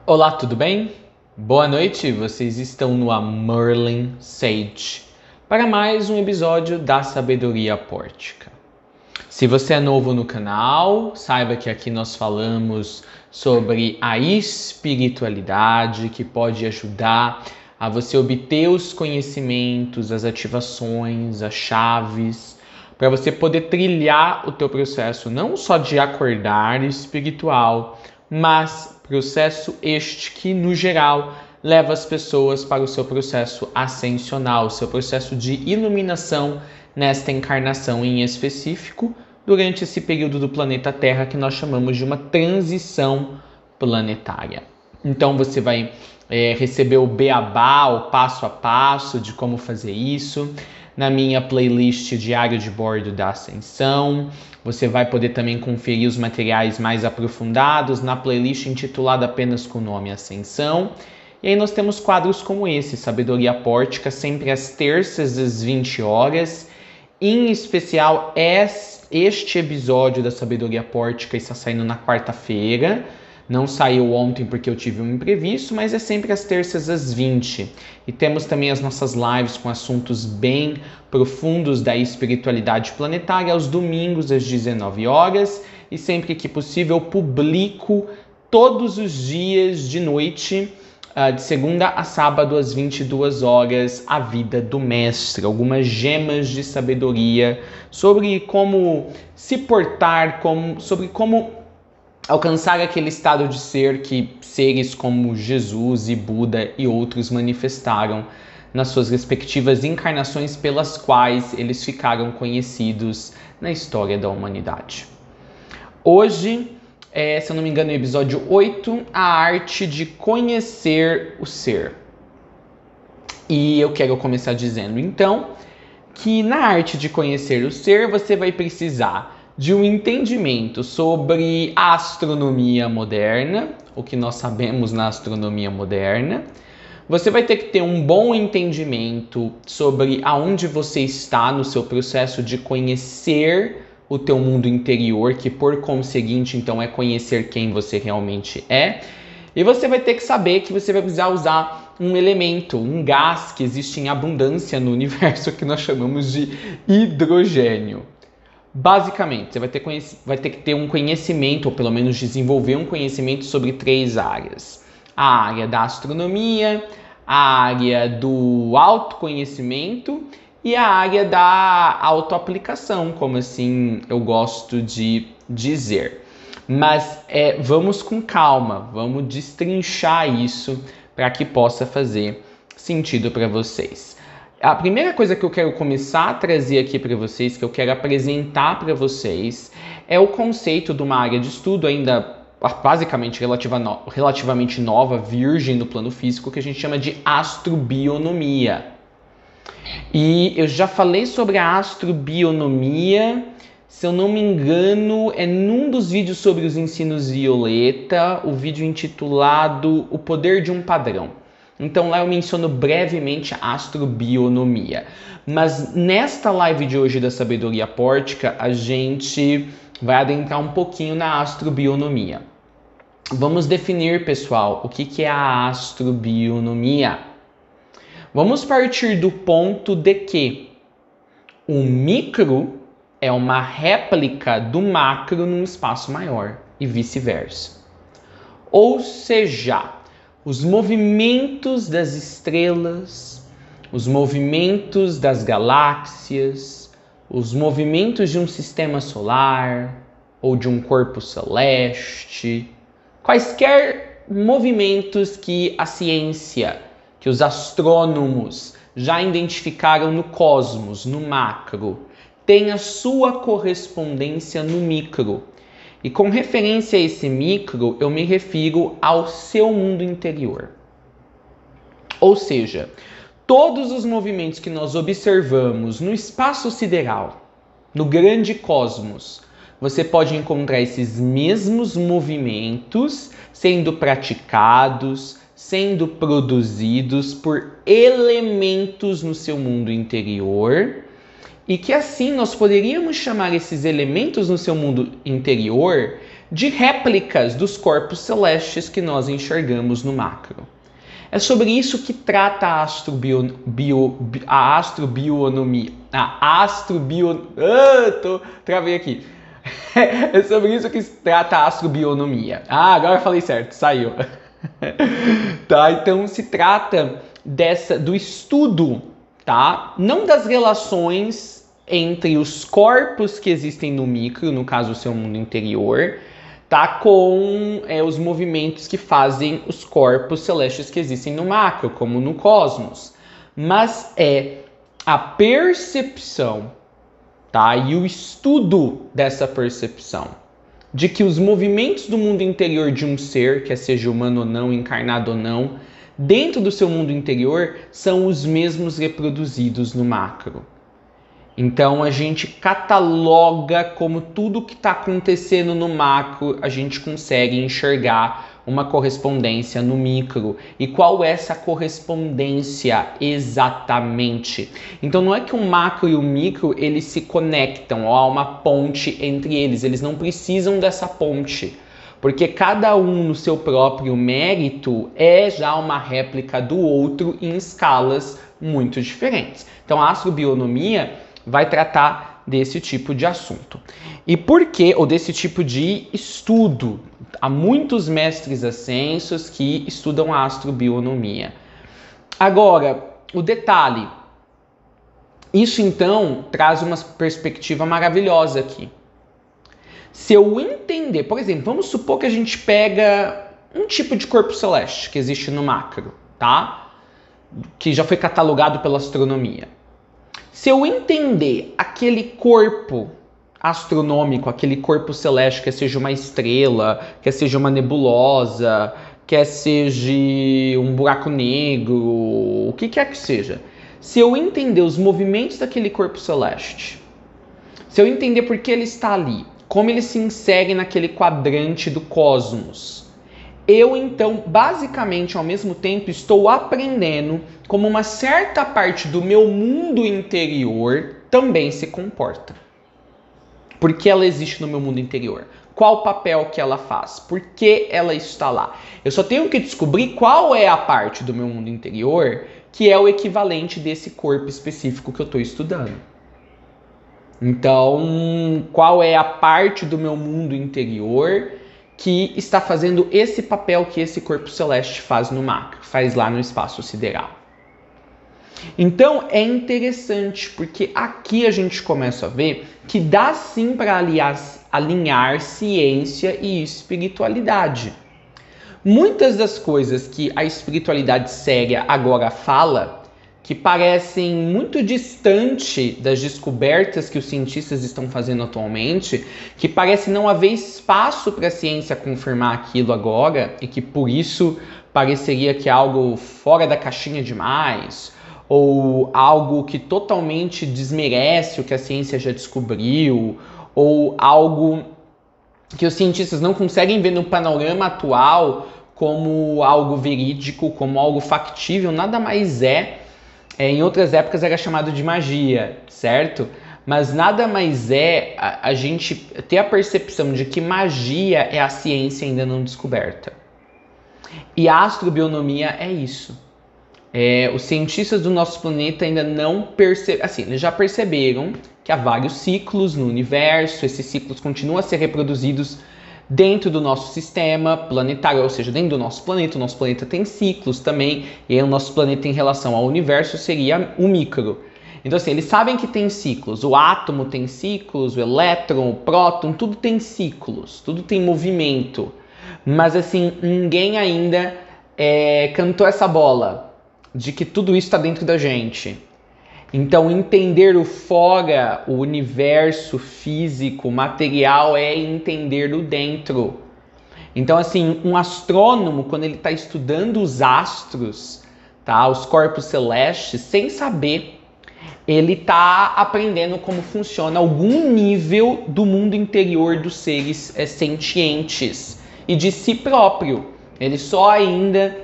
Olá, tudo bem? Boa noite, vocês estão no Merlin Sage para mais um episódio da Sabedoria Pórtica. Se você é novo no canal, saiba que aqui nós falamos sobre a espiritualidade que pode ajudar a você obter os conhecimentos, as ativações, as chaves, para você poder trilhar o teu processo não só de acordar espiritual, mas processo este que, no geral, leva as pessoas para o seu processo ascensional, o seu processo de iluminação nesta encarnação em específico, durante esse período do planeta Terra que nós chamamos de uma transição planetária. Então você vai receber o beabá, o passo a passo de como fazer isso, na minha playlist Diário de Bordo da Ascensão. Você vai poder também conferir os materiais mais aprofundados na playlist intitulada apenas com o nome Ascensão. E aí nós temos quadros como esse, Sabedoria Pórtica, sempre às terças às 20 horas. Em especial, este episódio da Sabedoria Pórtica está saindo na quarta-feira. Não saiu ontem porque eu tive um imprevisto, mas é sempre às terças às 20. E temos também as nossas lives com assuntos bem profundos da espiritualidade planetária aos domingos às 19 horas. E sempre que possível publico todos os dias de noite, de segunda a sábado às 22 horas, a vida do mestre. Algumas gemas de sabedoria sobre como se portar, sobre como alcançar aquele estado de ser que seres como Jesus e Buda e outros manifestaram nas suas respectivas encarnações pelas quais eles ficaram conhecidos na história da humanidade. Hoje, se eu não me engano, é o episódio 8, a arte de conhecer o ser. E eu quero começar dizendo, então, que na arte de conhecer o ser, você vai precisar de um entendimento sobre a astronomia moderna, o que nós sabemos na astronomia moderna. Você vai ter que ter um bom entendimento sobre aonde você está no seu processo de conhecer o teu mundo interior, que por conseguinte, então, é conhecer quem você realmente é. E você vai ter que saber que você vai precisar usar um elemento, um gás que existe em abundância no universo, que nós chamamos de hidrogênio. Basicamente, você vai ter que ter um conhecimento, ou pelo menos desenvolver um conhecimento sobre 3 áreas. A área da astronomia, a área do autoconhecimento e a área da autoaplicação, como assim eu gosto de dizer. Mas vamos com calma, vamos destrinchar isso para que possa fazer sentido para vocês. A primeira coisa que eu quero começar a trazer aqui para vocês, que eu quero apresentar para vocês, é o conceito de uma área de estudo ainda basicamente relativamente nova, virgem no plano físico, que a gente chama de astrobionomia. E eu já falei sobre a astrobionomia, se eu não me engano, é num dos vídeos sobre os ensinos violeta, o vídeo intitulado O Poder de um Padrão. Então lá eu menciono brevemente a astrobionomia. Mas nesta live de hoje da Sabedoria Pórtica, a gente vai adentrar um pouquinho na astrobionomia. Vamos definir, pessoal, o que é a astrobionomia. Vamos partir do ponto de que o micro é uma réplica do macro num espaço maior e vice-versa. Ou seja, os movimentos das estrelas, os movimentos das galáxias, os movimentos de um sistema solar ou de um corpo celeste, quaisquer movimentos que a ciência, que os astrônomos já identificaram no cosmos, no macro, tem a sua correspondência no micro. E com referência a esse micro, eu me refiro ao seu mundo interior. Ou seja, todos os movimentos que nós observamos no espaço sideral, no grande cosmos, você pode encontrar esses mesmos movimentos sendo praticados, sendo produzidos por elementos no seu mundo interior, e que assim nós poderíamos chamar esses elementos no seu mundo interior de réplicas dos corpos celestes que nós enxergamos no macro. É sobre isso que trata a astrobionomia. Travei aqui. É sobre isso que trata a astrobionomia. Agora eu falei certo, saiu. Tá, então se trata do estudo, tá? Não das relações entre os corpos que existem no micro, no caso o seu mundo interior, tá? Com os movimentos que fazem os corpos celestes que existem no macro, como no cosmos. Mas é a percepção, tá? E o estudo dessa percepção de que os movimentos do mundo interior de um ser, quer seja humano ou não, encarnado ou não, dentro do seu mundo interior, são os mesmos reproduzidos no macro. Então a gente cataloga como tudo que está acontecendo no macro, a gente consegue enxergar uma correspondência no micro. E qual é essa correspondência exatamente? Então não é que o macro e o micro eles se conectam, há uma ponte entre eles não precisam dessa ponte. Porque cada um no seu próprio mérito é já uma réplica do outro em escalas muito diferentes. Então a astrobionomia vai tratar desse tipo de assunto. E por quê? Ou desse tipo de estudo. Há muitos mestres ascensos que estudam a astrobionomia. Agora, o detalhe. Isso então traz uma perspectiva maravilhosa aqui. Se eu entender, por exemplo, vamos supor que a gente pega um tipo de corpo celeste que existe no macro, tá? Que já foi catalogado pela astronomia. Se eu entender aquele corpo astronômico, aquele corpo celeste, quer seja uma estrela, quer seja uma nebulosa, quer seja um buraco negro, o que quer que seja. Se eu entender os movimentos daquele corpo celeste, se eu entender por que ele está ali, como ele se insere naquele quadrante do cosmos, eu então, basicamente, ao mesmo tempo, estou aprendendo como uma certa parte do meu mundo interior também se comporta. Por que ela existe no meu mundo interior? Qual o papel que ela faz? Por que ela está lá? Eu só tenho que descobrir qual é a parte do meu mundo interior que é o equivalente desse corpo específico que eu estou estudando. Então, qual é a parte do meu mundo interior que está fazendo esse papel que esse corpo celeste faz no macro, faz lá no espaço sideral? Então, é interessante, porque aqui a gente começa a ver que dá sim para alinhar ciência e espiritualidade. Muitas das coisas que a espiritualidade séria agora fala, que parecem muito distante das descobertas que os cientistas estão fazendo atualmente, que parece não haver espaço para a ciência confirmar aquilo agora, e que por isso pareceria que é algo fora da caixinha demais, ou algo que totalmente desmerece o que a ciência já descobriu, ou algo que os cientistas não conseguem ver no panorama atual como algo verídico, como algo factível, nada mais em outras épocas era chamado de magia, certo? Mas nada mais a gente ter a percepção de que magia é a ciência ainda não descoberta. E a astrobionomia é isso. Os cientistas do nosso planeta ainda não perceberam, assim, eles já perceberam que há vários ciclos no universo, esses ciclos continuam a ser reproduzidos dentro do nosso sistema planetário, ou seja, dentro do nosso planeta. O nosso planeta tem ciclos também, e aí o nosso planeta em relação ao universo seria o micro. Então assim, eles sabem que tem ciclos, o átomo tem ciclos, o elétron, o próton, tudo tem ciclos, tudo tem movimento. Mas assim, ninguém ainda cantou essa bola de que tudo isso está dentro da gente. Então, entender o fora, o universo físico, material, é entender o dentro. Então, assim, um astrônomo, quando ele está estudando os astros, tá, os corpos celestes, sem saber, ele está aprendendo como funciona algum nível do mundo interior dos seres sentientes e de si próprio. Ele só ainda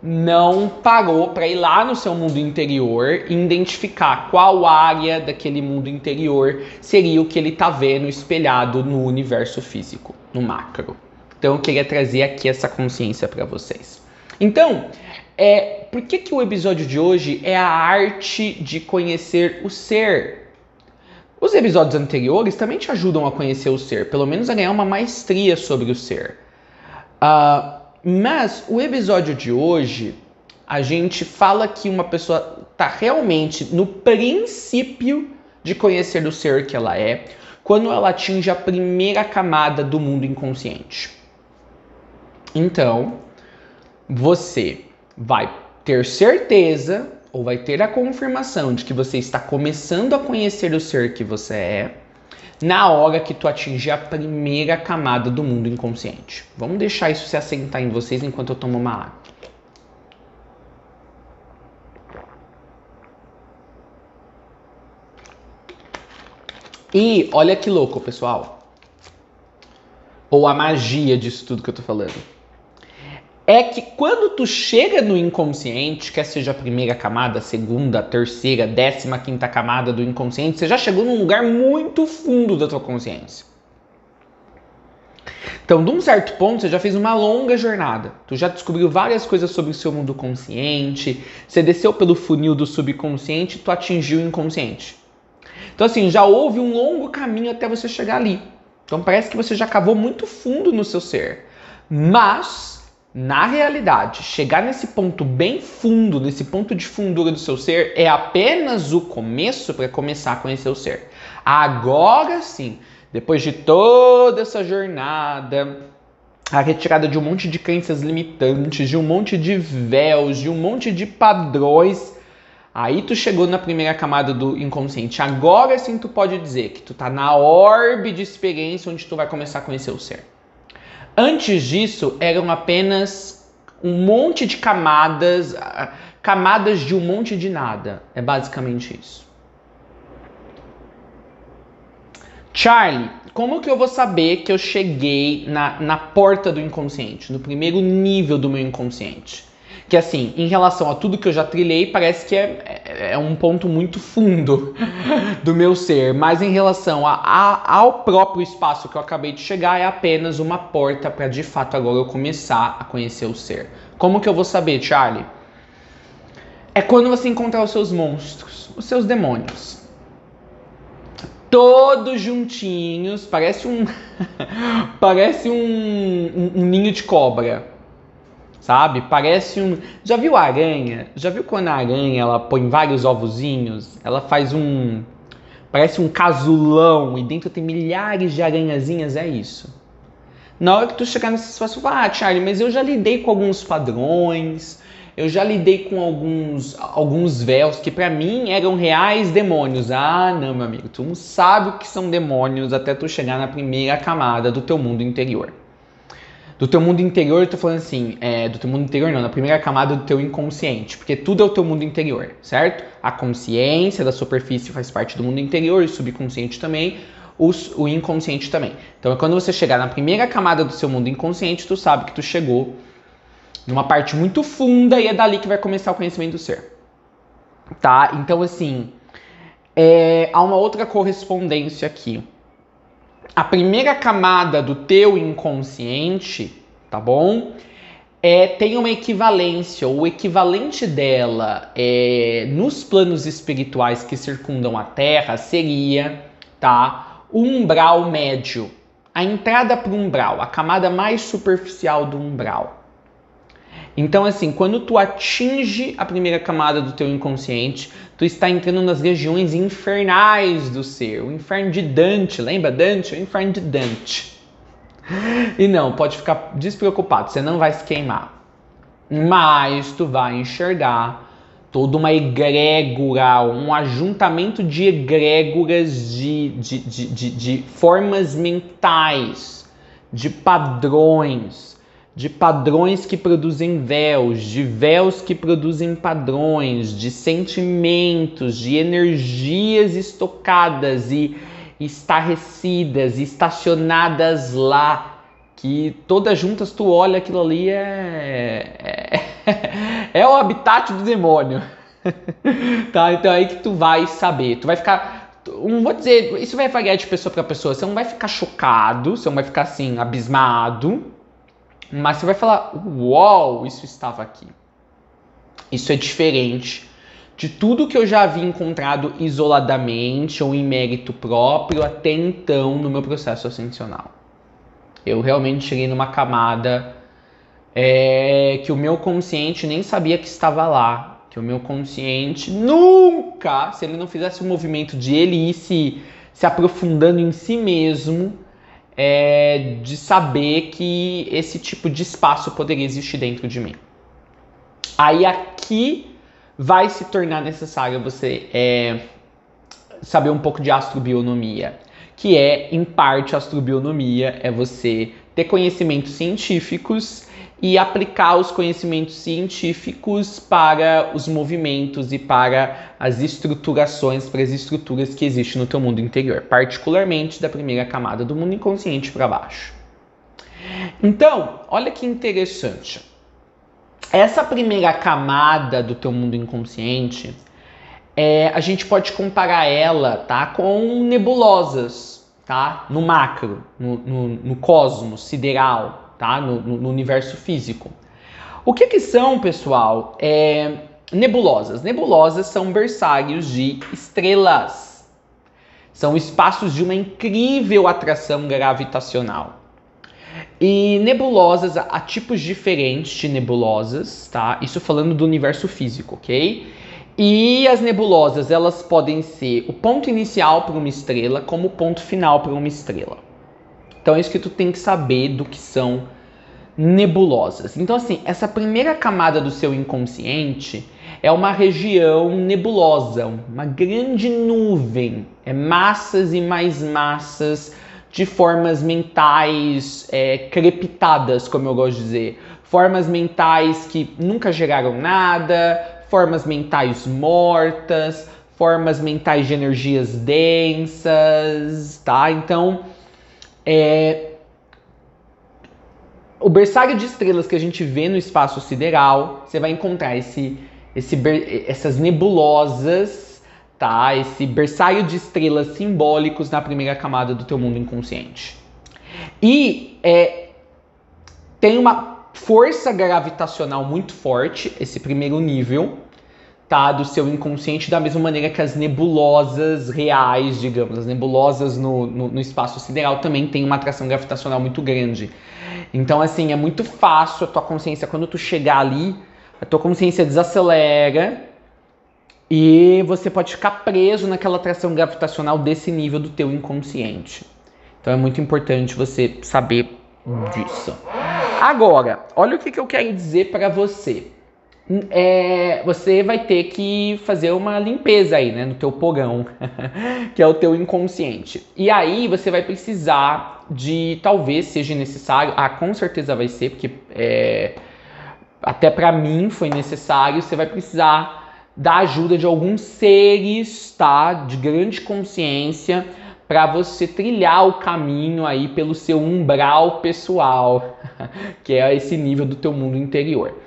não parou para ir lá no seu mundo interior e identificar qual área daquele mundo interior seria o que ele está vendo espelhado no universo físico, no macro. Então eu queria trazer aqui essa consciência para vocês. Então, por que o episódio de hoje é a arte de conhecer o ser? Os episódios anteriores também te ajudam a conhecer o ser, pelo menos a ganhar uma maestria sobre o ser. Mas o episódio de hoje, a gente fala que uma pessoa está realmente no princípio de conhecer o ser que ela é, quando ela atinge a primeira camada do mundo inconsciente. Então, você vai ter certeza ou vai ter a confirmação de que você está começando a conhecer o ser que você é na hora que tu atingir a primeira camada do mundo inconsciente. Vamos deixar isso se assentar em vocês enquanto eu tomo uma água. E olha que louco, pessoal. Ou a magia disso tudo que eu tô falando. É que quando tu chega no inconsciente, quer seja a primeira camada, a segunda, a terceira, a 15ª camada do inconsciente, você já chegou num lugar muito fundo da tua consciência. Então, de um certo ponto, você já fez uma longa jornada. Tu já descobriu várias coisas sobre o seu mundo consciente, você desceu pelo funil do subconsciente e tu atingiu o inconsciente. Então, assim, já houve um longo caminho até você chegar ali. Então, parece que você já cavou muito fundo no seu ser. Mas na realidade, chegar nesse ponto bem fundo, nesse ponto de fundura do seu ser, é apenas o começo para começar a conhecer o ser. Agora sim, depois de toda essa jornada, a retirada de um monte de crenças limitantes, de um monte de véus, de um monte de padrões, aí tu chegou na primeira camada do inconsciente. Agora sim tu pode dizer que tu tá na orbe de experiência onde tu vai começar a conhecer o ser. Antes disso, eram apenas um monte de camadas, camadas de um monte de nada. É basicamente isso. Charlie, como que eu vou saber que eu cheguei na porta do inconsciente, no primeiro nível do meu inconsciente? Que assim, em relação a tudo que eu já trilhei, parece que é um ponto muito fundo do meu ser. Mas em relação ao próprio espaço que eu acabei de chegar, é apenas uma porta para de fato agora eu começar a conhecer o ser. Como que eu vou saber, Charlie? É quando você encontrar os seus monstros, os seus demônios. Todos juntinhos, parece um ninho de cobra. Sabe? Parece um... Já viu a aranha? Já viu quando a aranha ela põe vários ovozinhos? Ela faz parece um casulão e dentro tem milhares de aranhazinhas, é isso. Na hora que tu chegar nesse espaço, tu fala, Charlie, mas eu já lidei com alguns padrões, eu já lidei com alguns véus que pra mim eram reais demônios. Ah, não, meu amigo, tu não sabe o que são demônios até tu chegar na primeira camada do teu mundo interior. Do teu mundo interior, eu tô falando assim, do teu mundo interior não, na primeira camada do teu inconsciente, porque tudo é o teu mundo interior, certo? A consciência da superfície faz parte do mundo interior, o subconsciente também, o inconsciente também. Então é quando você chegar na primeira camada do seu mundo inconsciente, tu sabe que tu chegou numa parte muito funda e é dali que vai começar o conhecimento do ser. Tá? Então assim, há uma outra correspondência aqui. A primeira camada do teu inconsciente, tá bom? Tem uma equivalência, o equivalente dela nos planos espirituais que circundam a Terra seria, tá? O umbral médio, a entrada para o umbral, a camada mais superficial do umbral. Então, assim, quando tu atinge a primeira camada do teu inconsciente, tu está entrando nas regiões infernais do ser. O inferno de Dante, lembra Dante? O inferno de Dante. E não, pode ficar despreocupado, você não vai se queimar. Mas tu vai enxergar toda uma egrégora, um ajuntamento de egrégoras de formas mentais, de padrões que produzem véus, de véus que produzem padrões, de sentimentos, de energias estocadas e estarrecidas, estacionadas lá, que todas juntas tu olha aquilo ali é o habitat do demônio. Tá? Então é aí que tu vai saber. Tu vai ficar, não vou dizer, isso vai variar de pessoa para pessoa. Você não vai ficar chocado, você não vai ficar assim, abismado, mas você vai falar, uau, isso estava aqui. Isso é diferente de tudo que eu já havia encontrado isoladamente ou em mérito próprio até então no meu processo ascensional. Eu realmente cheguei numa camada que o meu consciente nem sabia que estava lá. Que o meu consciente nunca, se ele não fizesse o movimento de ele ir se aprofundando em si mesmo, de saber que esse tipo de espaço poderia existir dentro de mim. Aí aqui vai se tornar necessário você saber um pouco de astrobionomia, que em parte, astrobionomia é você ter conhecimentos científicos e aplicar os conhecimentos científicos para os movimentos e para as estruturações, para as estruturas que existem no teu mundo interior, particularmente da primeira camada do mundo inconsciente para baixo. Então, olha que interessante. Essa primeira camada do teu mundo inconsciente, a gente pode comparar ela, tá, com nebulosas, tá, no macro, no cosmos sideral, tá, no universo físico. O que são, pessoal? Nebulosas. Nebulosas são berçários de estrelas. São espaços de uma incrível atração gravitacional. E nebulosas, há tipos diferentes de nebulosas, tá? Isso falando do universo físico, ok? E as nebulosas, elas podem ser o ponto inicial para uma estrela, como o ponto final para uma estrela. Então é isso que tu tem que saber do que são nebulosas. Então assim, essa primeira camada do seu inconsciente é uma região nebulosa, uma grande nuvem, massas e mais massas de formas mentais crepitadas, como eu gosto de dizer. Formas mentais que nunca geraram nada, formas mentais mortas, formas mentais de energias densas, tá? Então, o berçário de estrelas que a gente vê no espaço sideral, você vai encontrar essas nebulosas, tá? Esse berçário de estrelas simbólicos na primeira camada do teu mundo inconsciente. E tem uma força gravitacional muito forte, esse primeiro nível, tá, do seu inconsciente, da mesma maneira que as nebulosas reais, digamos, as nebulosas no espaço sideral também tem uma atração gravitacional muito grande. Então, assim, é muito fácil a tua consciência, quando tu chegar ali, a tua consciência desacelera e você pode ficar preso naquela atração gravitacional desse nível do teu inconsciente. Então é muito importante você saber disso. Agora, olha o que eu quero dizer para você. Você vai ter que fazer uma limpeza aí, né, no teu porão, que é o teu inconsciente. E aí você vai precisar de, talvez seja necessário, com certeza vai ser, porque até para mim foi necessário, você vai precisar da ajuda de alguns seres, tá, de grande consciência, para você trilhar o caminho aí pelo seu umbral pessoal, que é esse nível do teu mundo interior.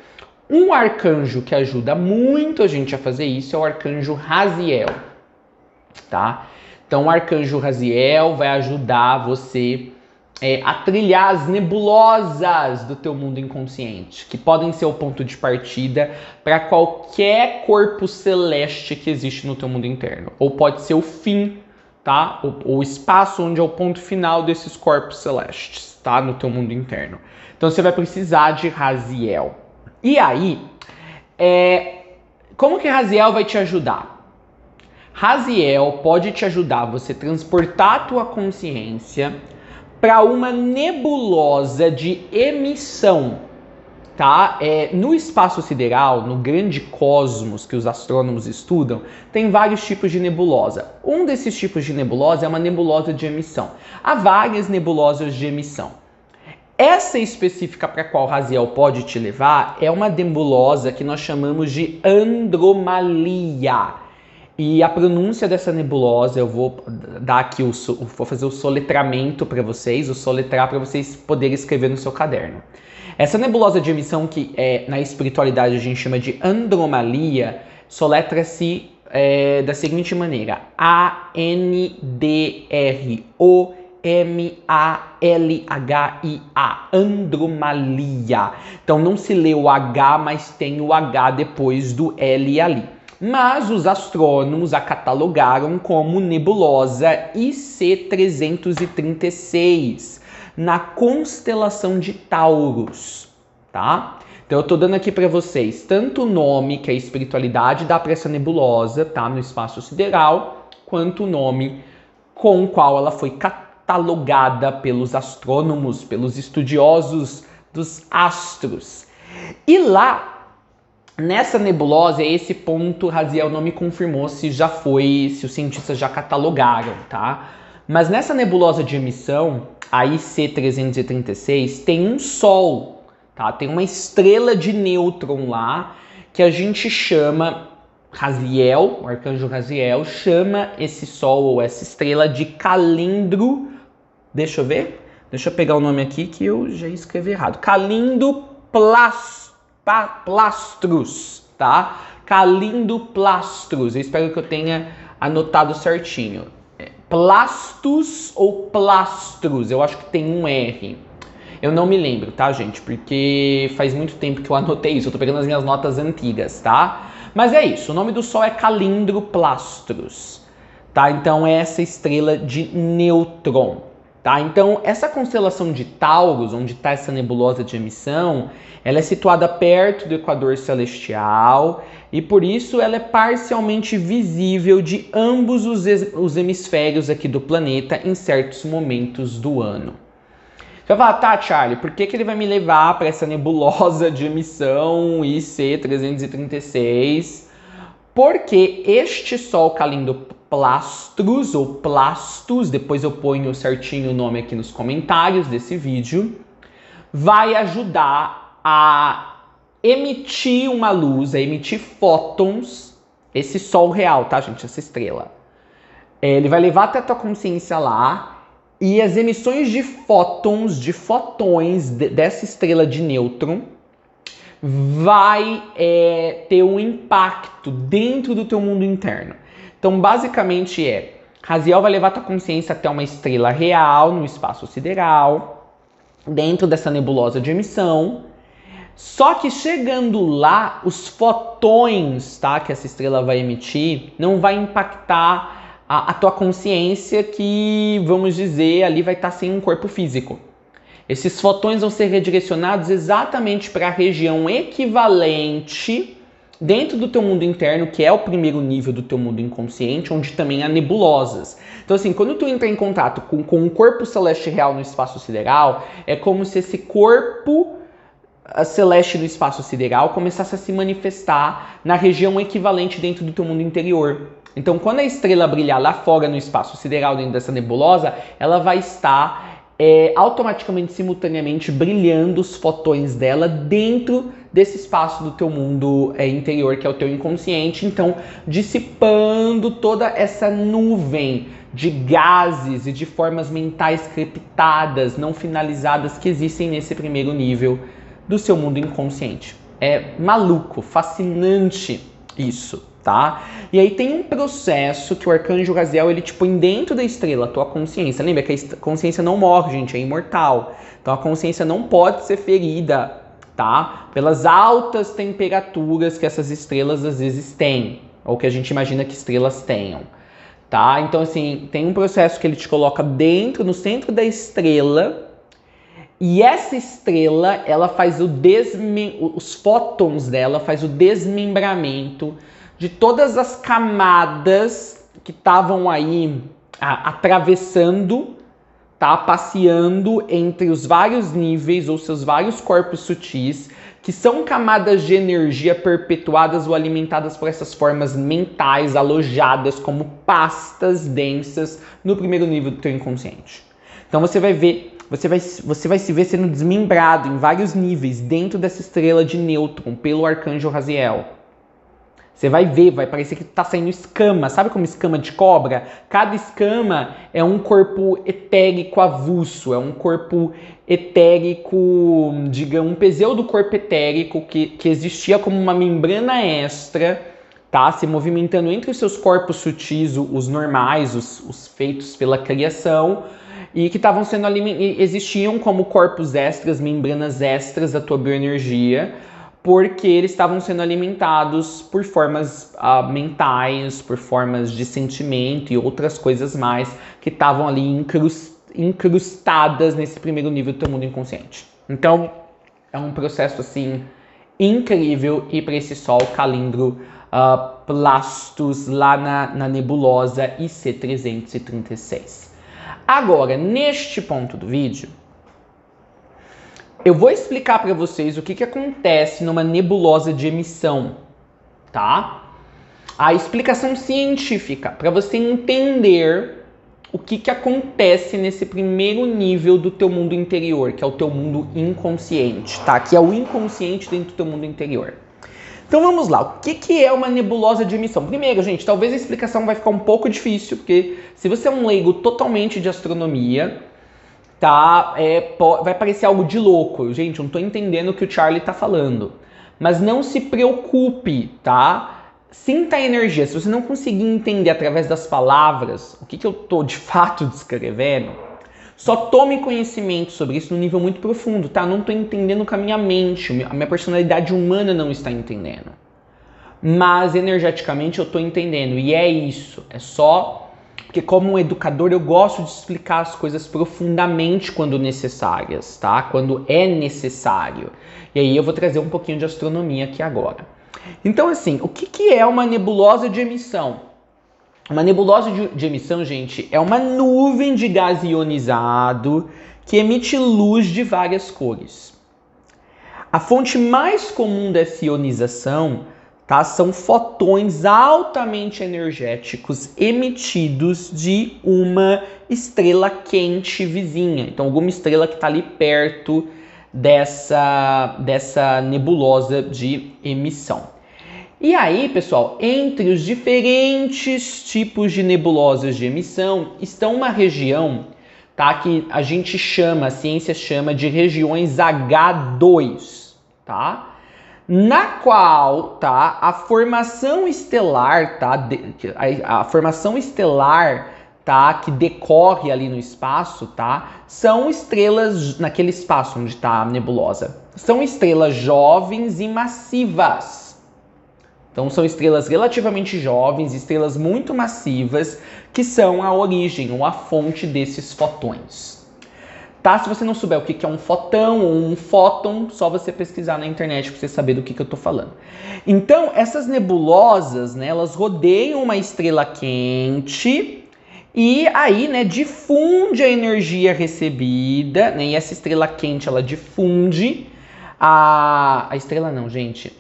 Um arcanjo que ajuda muito a gente a fazer isso é o arcanjo Raziel, tá? Então o arcanjo Raziel vai ajudar você a trilhar as nebulosas do teu mundo inconsciente, que podem ser o ponto de partida para qualquer corpo celeste que existe no teu mundo interno. Ou pode ser o fim, tá? O espaço onde é o ponto final desses corpos celestes, tá? No teu mundo interno. Então você vai precisar de Raziel. E aí, como que Raziel vai te ajudar? Raziel pode te ajudar a você transportar a tua consciência para uma nebulosa de emissão, tá? No espaço sideral, no grande cosmos que os astrônomos estudam, tem vários tipos de nebulosa. Um desses tipos de nebulosa é uma nebulosa de emissão. Há várias nebulosas de emissão. Essa específica para a qual Raziel pode te levar é uma nebulosa que nós chamamos de Andromalia. E a pronúncia dessa nebulosa, eu vou dar aqui, vou fazer o soletramento para vocês, o soletrar para vocês poderem escrever no seu caderno. Essa nebulosa de emissão, que na espiritualidade a gente chama de Andromalia, soletra-se da seguinte maneira: A-N-D-R-O-M-A-L-H-I-A, Andromalia. Então não se lê o H, mas tem o H depois do L ali. Mas os astrônomos a catalogaram como nebulosa IC336, na constelação de Taurus, tá? Então eu tô dando aqui para vocês tanto o nome, que é a espiritualidade dá para essa nebulosa, tá, no espaço sideral, quanto o nome com o qual ela foi catalogada pelos astrônomos, pelos estudiosos dos astros. E lá, nessa nebulosa, esse ponto, Raziel não me confirmou se os cientistas já catalogaram, tá? Mas nessa nebulosa de emissão, a IC336, tem um Sol, tá? Tem uma estrela de nêutron lá, que a gente chama, Raziel, o arcanjo Raziel, chama esse Sol ou essa estrela de Calindro, deixa eu ver, deixa eu pegar o nome aqui que eu já escrevi errado, Calindoplastros, tá? Calindoplastros, eu espero que eu tenha anotado certinho. Plastos ou plastros, eu acho que tem um R. Eu não me lembro, tá, gente? Porque faz muito tempo que eu anotei isso, eu tô pegando as minhas notas antigas, tá? Mas é isso, o nome do Sol é Calindoplastros, tá? Então é essa estrela de nêutron. Tá? Então, essa constelação de Taurus, onde está essa nebulosa de emissão, ela é situada perto do equador celestial e, por isso, ela é parcialmente visível de ambos os hemisférios aqui do planeta em certos momentos do ano. Você vai falar, tá, Charlie, por que ele vai me levar para essa nebulosa de emissão IC336? Porque este Sol Calindoplastros ou Plastos, depois eu ponho certinho o nome aqui nos comentários desse vídeo, vai ajudar a emitir uma luz, a emitir fótons, esse Sol real, tá, gente? Essa estrela. Ele vai levar até a tua consciência lá e as emissões de fótons, de fotões dessa estrela de nêutron, vai ter um impacto dentro do teu mundo interno. Então, basicamente Raziel vai levar tua consciência até uma estrela real no espaço sideral, dentro dessa nebulosa de emissão. Só que chegando lá, os fotões, tá, que essa estrela vai emitir, não vai impactar a tua consciência que, vamos dizer, ali vai estar sem um corpo físico. Esses fotões vão ser redirecionados exatamente para a região equivalente dentro do teu mundo interno, que é o primeiro nível do teu mundo inconsciente, onde também há nebulosas. Então, assim, quando tu entra em contato com um corpo celeste real no espaço sideral, é como se esse corpo celeste no espaço sideral começasse a se manifestar na região equivalente dentro do teu mundo interior. Então, quando a estrela brilhar lá fora no espaço sideral, dentro dessa nebulosa, ela vai estar automaticamente, simultaneamente, brilhando os fotões dela dentro desse espaço do teu mundo interior, que é o teu inconsciente, então dissipando toda essa nuvem de gases e de formas mentais crepitadas, não finalizadas, que existem nesse primeiro nível do seu mundo inconsciente. É maluco, fascinante isso, tá? E aí tem um processo que o arcanjo Raziel, ele te põe dentro da estrela, a tua consciência. Lembra que a consciência não morre, gente, é imortal. Então a consciência não pode ser ferida, tá? Pelas altas temperaturas que essas estrelas às vezes têm, ou que a gente imagina que estrelas tenham, tá? Então, assim, tem um processo que ele te coloca dentro, no centro da estrela, e essa estrela, ela faz os fótons dela faz o desmembramento de todas as camadas que estavam aí atravessando, tá, passeando entre os vários níveis ou seus vários corpos sutis, que são camadas de energia perpetuadas ou alimentadas por essas formas mentais alojadas como pastas densas no primeiro nível do teu inconsciente. Então você vai ver, você vai se ver sendo desmembrado em vários níveis dentro dessa estrela de nêutron pelo arcanjo Raziel. Você vai ver, vai parecer que tá saindo escama. Sabe como escama de cobra? Cada escama é um corpo etérico avulso, é um corpo etérico, digamos, um pseudo corpo etérico que existia como uma membrana extra, tá? Se movimentando entre os seus corpos sutis, os normais, os feitos pela criação, e que estavam sendo existiam como corpos extras, membranas extras da tua bioenergia, porque eles estavam sendo alimentados por formas mentais, por formas de sentimento e outras coisas mais que estavam ali incrustadas nesse primeiro nível do teu mundo inconsciente. Então, é um processo assim incrível e para esse Sol Calindro Plastos lá na nebulosa IC336. Agora, neste ponto do vídeo, eu vou explicar para vocês o que acontece numa nebulosa de emissão, tá? A explicação científica, para você entender o que acontece nesse primeiro nível do teu mundo interior, que é o teu mundo inconsciente, tá? Que é o inconsciente dentro do teu mundo interior. Então vamos lá, o que é uma nebulosa de emissão? Primeiro, gente, talvez a explicação vai ficar um pouco difícil, porque se você é um leigo totalmente de astronomia, tá, vai parecer algo de louco. Gente, eu não tô entendendo o que o Charlie tá falando. Mas não se preocupe, tá? Sinta a energia. Se você não conseguir entender através das palavras o que eu tô de fato descrevendo, só tome conhecimento sobre isso num nível muito profundo, tá? Não tô entendendo com a minha mente, a minha personalidade humana não está entendendo. Mas energeticamente eu tô entendendo. E é isso. É só... Porque como um educador eu gosto de explicar as coisas profundamente quando necessárias, tá? Quando é necessário. E aí eu vou trazer um pouquinho de astronomia aqui agora. Então assim, o que é uma nebulosa de emissão? Uma nebulosa de emissão, gente, é uma nuvem de gás ionizado que emite luz de várias cores. A fonte mais comum dessa ionização, tá, são fotões altamente energéticos emitidos de uma estrela quente vizinha. Então, alguma estrela que está ali perto dessa nebulosa de emissão. E aí, pessoal, entre os diferentes tipos de nebulosas de emissão, estão uma região, tá, que a ciência chama de regiões H2, tá? Na qual, tá, a formação estelar, tá, a formação estelar, tá, que decorre ali no espaço, tá, são estrelas, naquele espaço onde está a nebulosa, são estrelas jovens e massivas. Então são estrelas relativamente jovens, estrelas muito massivas, que são a origem ou a fonte desses fotões. Tá? Se você não souber o que é um fotão ou um fóton, só você pesquisar na internet para você saber do que eu estou falando. Então, essas nebulosas, né, elas rodeiam uma estrela quente e aí, né, difunde a energia recebida, né, e essa estrela quente, ela difunde a estrela não, gente,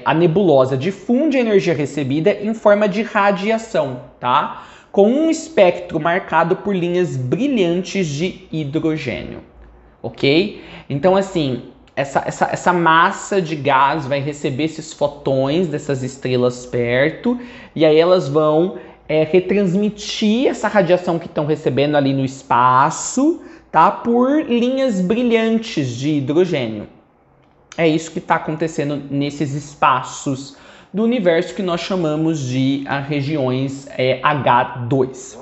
a nebulosa difunde a energia recebida em forma de radiação, tá? Com um espectro marcado por linhas brilhantes de hidrogênio, ok? Então, assim, essa massa de gás vai receber esses fotões dessas estrelas perto, e aí elas vão retransmitir essa radiação que estão recebendo ali no espaço, tá? Por linhas brilhantes de hidrogênio. É isso que está acontecendo nesses espaços do universo que nós chamamos de regiões H2.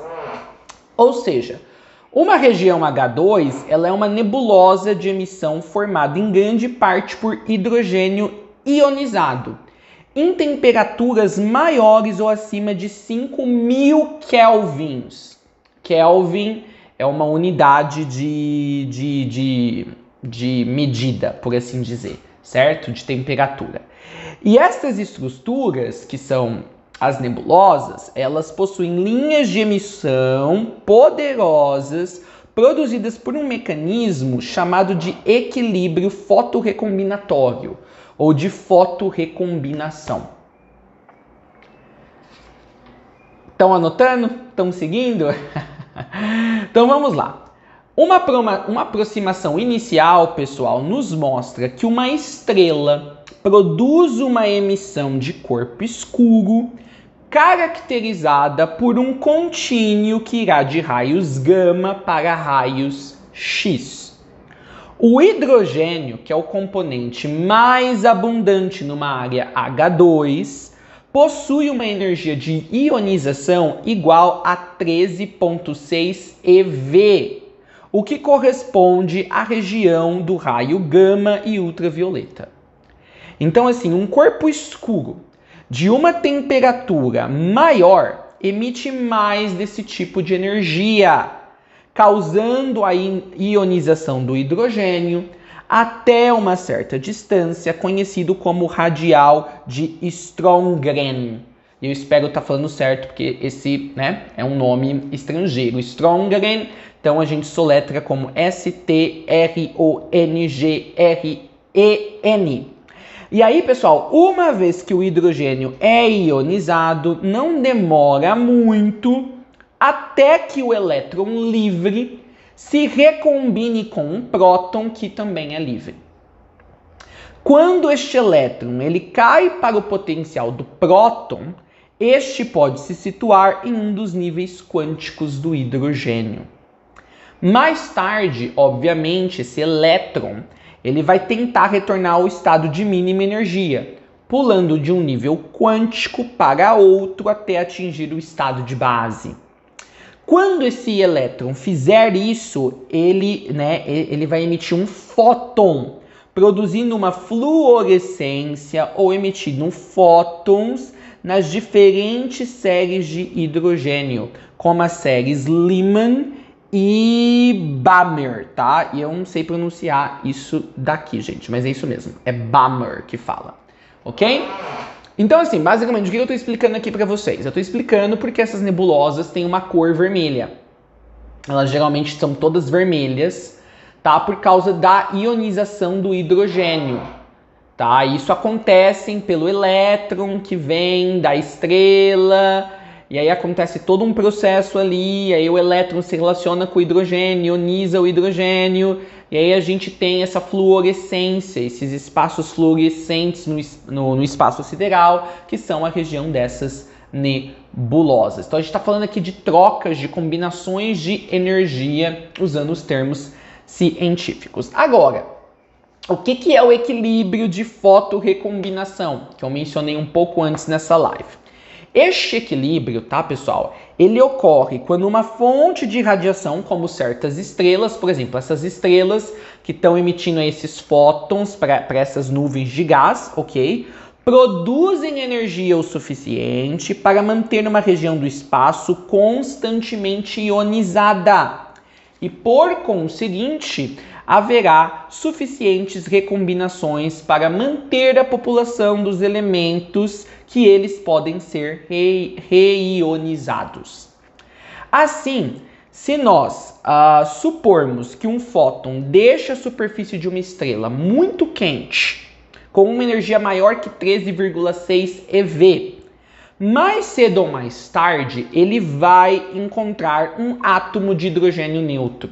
Ou seja, uma região H2 ela é uma nebulosa de emissão formada em grande parte por hidrogênio ionizado, em temperaturas maiores ou acima de 5.000 kelvins. Kelvin é uma unidade de medida, por assim dizer, certo? De temperatura. E essas estruturas, que são as nebulosas, elas possuem linhas de emissão poderosas produzidas por um mecanismo chamado de equilíbrio fotorrecombinatório ou de fotorrecombinação. Estão anotando? Estão seguindo? Então vamos lá. Uma aproximação inicial, pessoal, nos mostra que uma estrela produz uma emissão de corpo escuro caracterizada por um contínuo que irá de raios gama para raios X. O hidrogênio, que é o componente mais abundante numa área H2, possui uma energia de ionização igual a 13,6 eV, o que corresponde à região do raio gama e ultravioleta. Então, assim, um corpo escuro de uma temperatura maior emite mais desse tipo de energia, causando a ionização do hidrogênio até uma certa distância, conhecido como radial de Strömgren. Eu espero estar falando certo, porque esse, é um nome estrangeiro. Strömgren, então a gente soletra como S-T-R-O-N-G-R-E-N. E aí, pessoal, uma vez que o hidrogênio é ionizado, não demora muito até que o elétron livre se recombine com um próton que também é livre. Quando este elétron ele cai para o potencial do próton, este pode se situar em um dos níveis quânticos do hidrogênio. Mais tarde, obviamente, esse elétron ele vai tentar retornar ao estado de mínima energia, pulando de um nível quântico para outro até atingir o estado de base. Quando esse elétron fizer isso, ele vai emitir um fóton, produzindo uma fluorescência ou emitindo fótons nas diferentes séries de hidrogênio, como as séries Lyman e Balmer, tá? E eu não sei pronunciar isso daqui, gente, mas é isso mesmo, é Balmer que fala, ok? Então, assim, basicamente, o que eu estou explicando aqui para vocês? Eu estou explicando porque essas nebulosas têm uma cor vermelha. Elas geralmente são todas vermelhas, tá? Por causa da ionização do hidrogênio, tá? Isso acontece pelo elétron que vem da estrela, e aí acontece todo um processo ali, aí o elétron se relaciona com o hidrogênio, ioniza o hidrogênio, e aí a gente tem essa fluorescência, esses espaços fluorescentes no espaço sideral, que são a região dessas nebulosas. Então a gente está falando aqui de trocas, de combinações de energia, usando os termos científicos. Agora, o que é o equilíbrio de fotorrecombinação, que eu mencionei um pouco antes nessa live? Este equilíbrio, tá, pessoal, ele ocorre quando uma fonte de radiação, como certas estrelas, por exemplo, essas estrelas que estão emitindo esses fótons para essas nuvens de gás, ok? Produzem energia o suficiente para manter uma região do espaço constantemente ionizada. E por conseguinte, haverá suficientes recombinações para manter a população dos elementos que eles podem ser reionizados. Assim, se nós supormos que um fóton deixa a superfície de uma estrela muito quente, com uma energia maior que 13,6 eV, mais cedo ou mais tarde ele vai encontrar um átomo de hidrogênio neutro.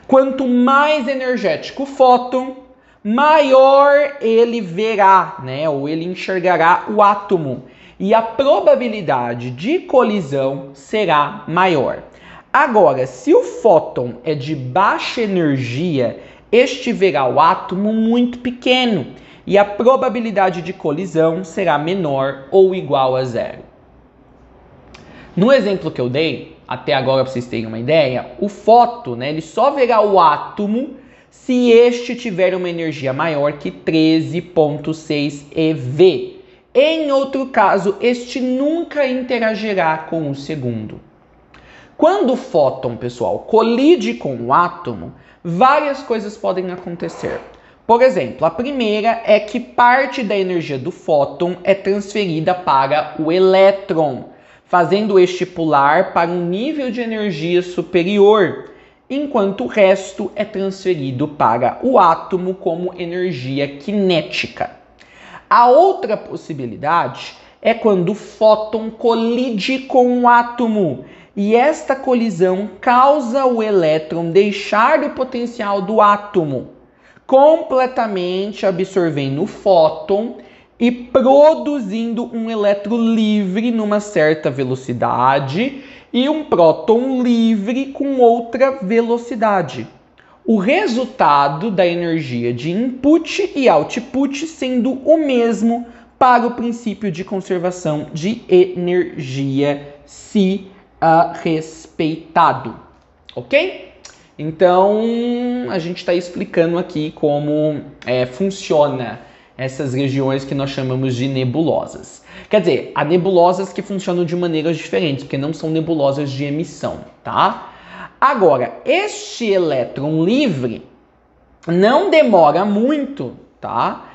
Quanto mais energético o fóton, maior ele verá, ou ele enxergará o átomo, e a probabilidade de colisão será maior. Agora, se o fóton é de baixa energia, este verá o átomo muito pequeno, e a probabilidade de colisão será menor ou igual a zero. No exemplo que eu dei, até agora para vocês terem uma ideia, o fóton, ele só verá o átomo se este tiver uma energia maior que 13,6 eV. Em outro caso, este nunca interagirá com o segundo. Quando o fóton, pessoal, colide com o átomo, várias coisas podem acontecer. Por exemplo, a primeira é que parte da energia do fóton é transferida para o elétron, fazendo este pular para um nível de energia superior, enquanto o resto é transferido para o átomo como energia cinética. A outra possibilidade é quando o fóton colide com o átomo, e esta colisão causa o elétron deixar o potencial do átomo, completamente absorvendo o fóton e produzindo um elétron livre numa certa velocidade e um próton livre com outra velocidade. O resultado da energia de input e output sendo o mesmo para o princípio de conservação de energia, se respeitado. Ok? Então, a gente está explicando aqui como funciona essas regiões que nós chamamos de nebulosas. Quer dizer, há nebulosas que funcionam de maneiras diferentes, porque não são nebulosas de emissão, tá? Agora, este elétron livre não demora muito, tá?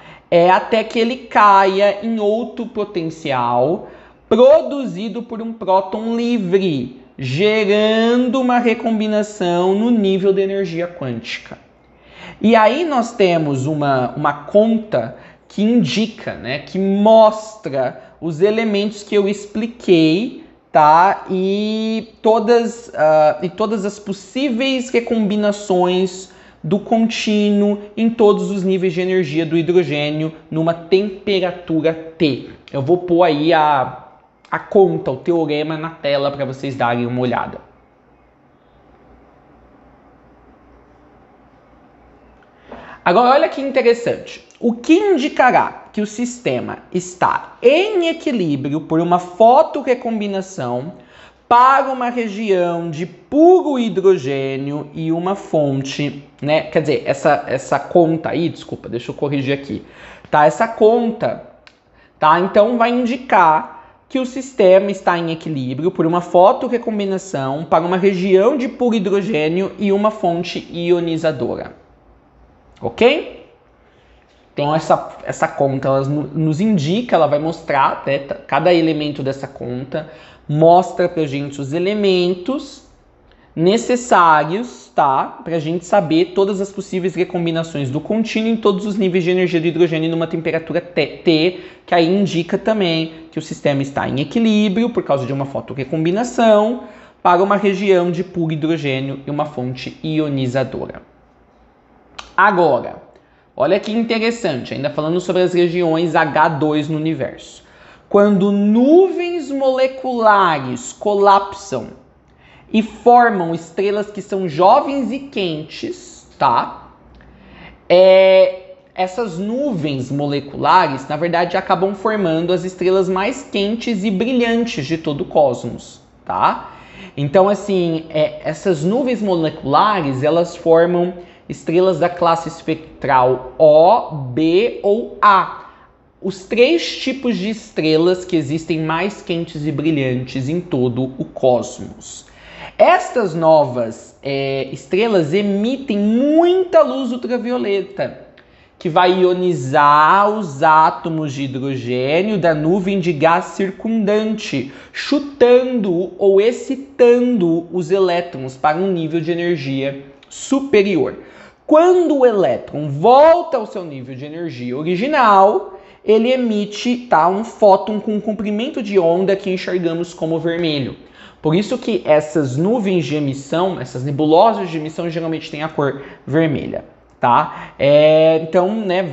Até que ele caia em outro potencial produzido por um próton livre, gerando uma recombinação no nível de energia quântica. E aí nós temos uma conta que indica, né, que mostra os elementos que eu expliquei, tá? E todas as possíveis recombinações do contínuo em todos os níveis de energia do hidrogênio numa temperatura T. Eu vou pôr aí a conta, o teorema na tela para vocês darem uma olhada. Agora, olha que interessante. O que indicará que o sistema está em equilíbrio por uma fotorrecombinação para uma região de puro hidrogênio e uma fonte, né? Quer dizer, essa conta aí, desculpa, deixa eu corrigir aqui, tá? Essa conta, tá? Então vai indicar que o sistema está em equilíbrio por uma fotorrecombinação para uma região de puro hidrogênio e uma fonte ionizadora. Ok? Então essa conta ela nos indica, ela vai mostrar, né, cada elemento dessa conta mostra pra gente os elementos necessários, tá? Pra gente saber todas as possíveis recombinações do contínuo em todos os níveis de energia do hidrogênio numa temperatura T, que aí indica também que o sistema está em equilíbrio por causa de uma fotorrecombinação para uma região de puro hidrogênio e uma fonte ionizadora. Agora, olha que interessante, ainda falando sobre as regiões H2 no universo. Quando nuvens moleculares colapsam e formam estrelas que são jovens e quentes, tá? Essas nuvens moleculares, na verdade, acabam formando as estrelas mais quentes e brilhantes de todo o cosmos, tá? Então, assim, essas nuvens moleculares, elas formam estrelas da classe espectral O, B ou A. Os 3 tipos de estrelas que existem mais quentes e brilhantes em todo o cosmos. Estas novas estrelas emitem muita luz ultravioleta, que vai ionizar os átomos de hidrogênio da nuvem de gás circundante, chutando ou excitando os elétrons para um nível de energia superior. Quando o elétron volta ao seu nível de energia original, ele emite um fóton com um comprimento de onda que enxergamos como vermelho. Por isso que essas nuvens de emissão, essas nebulosas de emissão, geralmente têm a cor vermelha, tá? Então, né,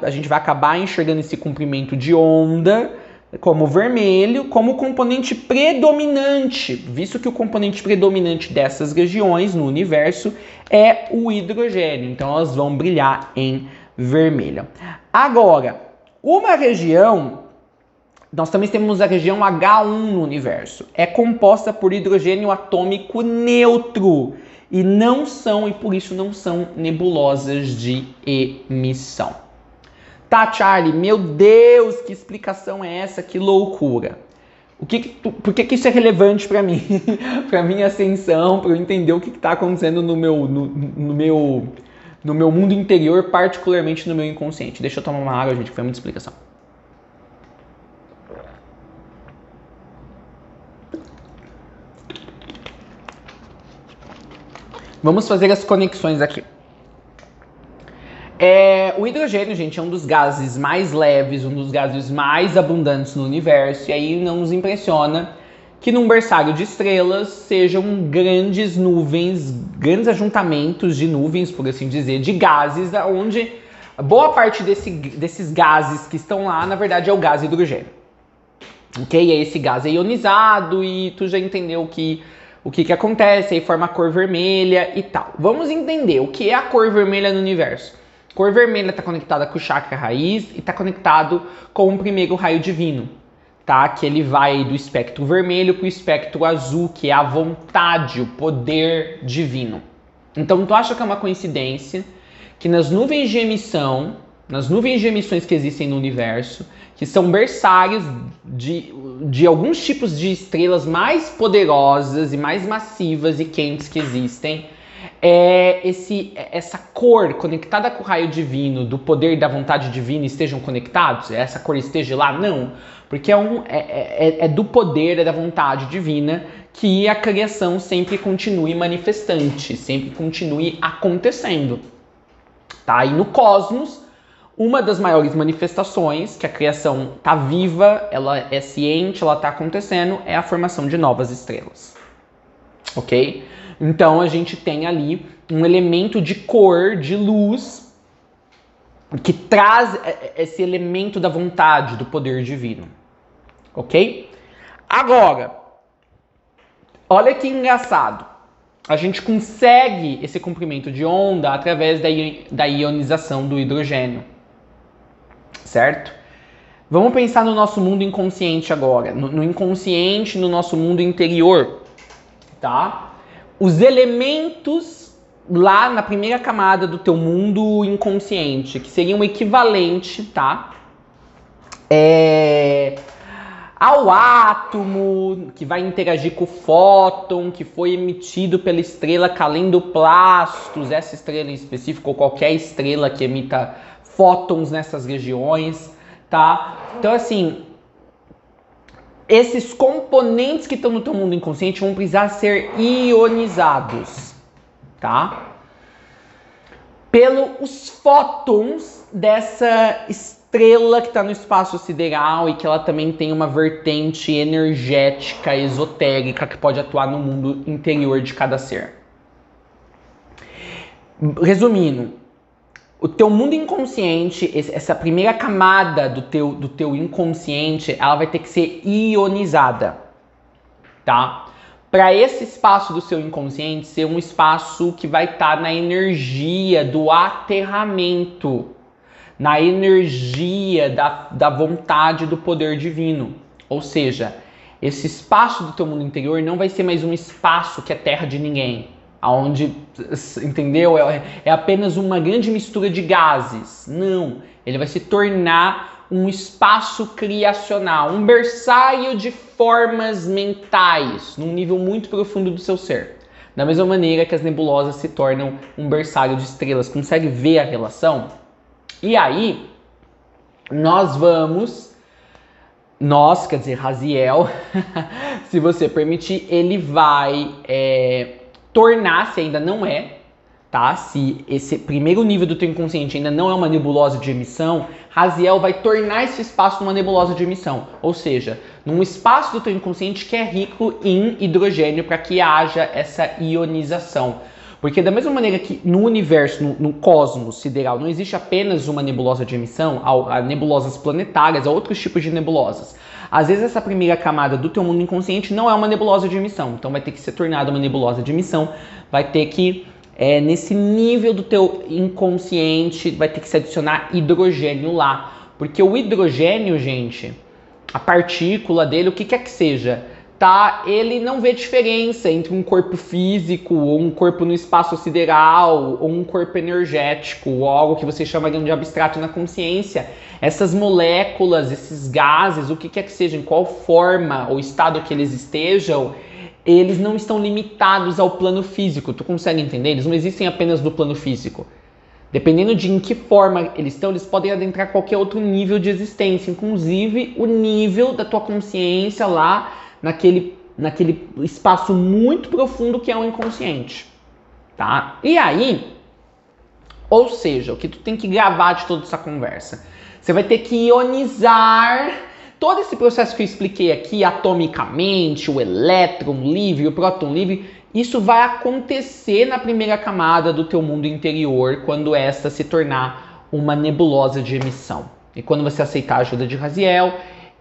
a gente vai acabar enxergando esse comprimento de onda como vermelho, como componente predominante, visto que o componente predominante dessas regiões no universo é o hidrogênio. Então, elas vão brilhar em vermelho. Agora, uma região, nós também temos a região H1 no universo. É composta por hidrogênio atômico neutro e por isso não são nebulosas de emissão. Tá, Charlie, meu Deus, que explicação é essa? Que loucura. Por que isso é relevante para mim? Para minha ascensão, para eu entender o que está acontecendo no meu mundo interior, particularmente no meu inconsciente. Deixa eu tomar uma água, gente, que foi muita explicação. Vamos fazer as conexões aqui. O hidrogênio, gente, é um dos gases mais leves, um dos gases mais abundantes no universo, e aí não nos impressiona que num berçário de estrelas sejam grandes nuvens, grandes ajuntamentos de nuvens, por assim dizer, de gases, onde boa parte desses gases que estão lá, na verdade, é o gás hidrogênio. Ok? E aí esse gás é ionizado e tu já entendeu o que acontece, aí forma a cor vermelha e tal. Vamos entender o que é a cor vermelha no universo. A cor vermelha está conectada com o chakra raiz e está conectado com o primeiro raio divino. Tá? Que ele vai do espectro vermelho para o espectro azul, que é a vontade, o poder divino. Então, tu acha que é uma coincidência que nas nuvens de emissões que existem no universo, que são berçários de alguns tipos de estrelas mais poderosas e mais massivas e quentes que existem, essa cor conectada com o raio divino, do poder e da vontade divina estejam conectados? Essa cor esteja lá? Não. Porque é do poder, é da vontade divina que a criação sempre continue manifestante, sempre continue acontecendo. Tá? E no cosmos, uma das maiores manifestações que a criação está viva, ela é ciente, ela está acontecendo, é a formação de novas estrelas. Ok? Então a gente tem ali um elemento de cor, de luz, que traz esse elemento da vontade, do poder divino. Ok? Agora, olha que engraçado. A gente consegue esse comprimento de onda através da ionização do hidrogênio. Certo? Vamos pensar no nosso mundo inconsciente agora. No inconsciente, no nosso mundo interior. Tá? Os elementos lá na primeira camada do teu mundo inconsciente, que seriam o equivalente, tá? Ao átomo, que vai interagir com o fóton, que foi emitido pela estrela Calendoplastos, essa estrela em específico, ou qualquer estrela que emita fótons nessas regiões, tá? Então, assim, esses componentes que estão no teu mundo inconsciente vão precisar ser ionizados, tá? Pelos fótons dessa estrela que está no espaço sideral e que ela também tem uma vertente energética, esotérica, que pode atuar no mundo interior de cada ser. Resumindo, o teu mundo inconsciente, essa primeira camada do teu inconsciente, ela vai ter que ser ionizada, tá? Para esse espaço do seu inconsciente ser um espaço que vai estar na energia do aterramento, na energia da vontade do poder divino. Ou seja, esse espaço do teu mundo interior não vai ser mais um espaço que é terra de ninguém, onde, entendeu? É apenas uma grande mistura de gases. Não, ele vai se tornar um espaço criacional, um berçário de formas mentais, num nível muito profundo do seu ser. Da mesma maneira que as nebulosas se tornam um berçário de estrelas. Consegue ver a relação? E aí, quer dizer, Raziel, se você permitir, ele vai tornar, se ainda não é, tá? Se esse primeiro nível do teu inconsciente ainda não é uma nebulosa de emissão, Raziel vai tornar esse espaço numa nebulosa de emissão. Ou seja, num espaço do teu inconsciente que é rico em hidrogênio para que haja essa ionização. Porque da mesma maneira que no universo, no cosmos sideral, não existe apenas uma nebulosa de emissão, há nebulosas planetárias, há outros tipos de nebulosas. Às vezes essa primeira camada do teu mundo inconsciente não é uma nebulosa de emissão, então vai ter que ser tornada uma nebulosa de emissão, vai ter que, nesse nível do teu inconsciente, vai ter que se adicionar hidrogênio lá. Porque o hidrogênio, gente, a partícula dele, o que quer que seja, tá? Ele não vê diferença entre um corpo físico, ou um corpo no espaço sideral, ou um corpo energético, ou algo que você chama de abstrato na consciência. Essas moléculas, esses gases, o que quer que seja, em qual forma ou estado que eles estejam, eles não estão limitados ao plano físico. Tu consegue entender? Eles não existem apenas no plano físico. Dependendo de em que forma eles estão, eles podem adentrar qualquer outro nível de existência, inclusive o nível da tua consciência lá, naquele espaço muito profundo que é o inconsciente, tá? E aí, ou seja, o que tu tem que gravar de toda essa conversa? Você vai ter que ionizar Todo esse processo que eu expliquei aqui, atomicamente, o elétron livre, o próton livre, isso vai acontecer na primeira camada do teu mundo interior, quando esta se tornar uma nebulosa de emissão. E quando você aceitar a ajuda de Raziel,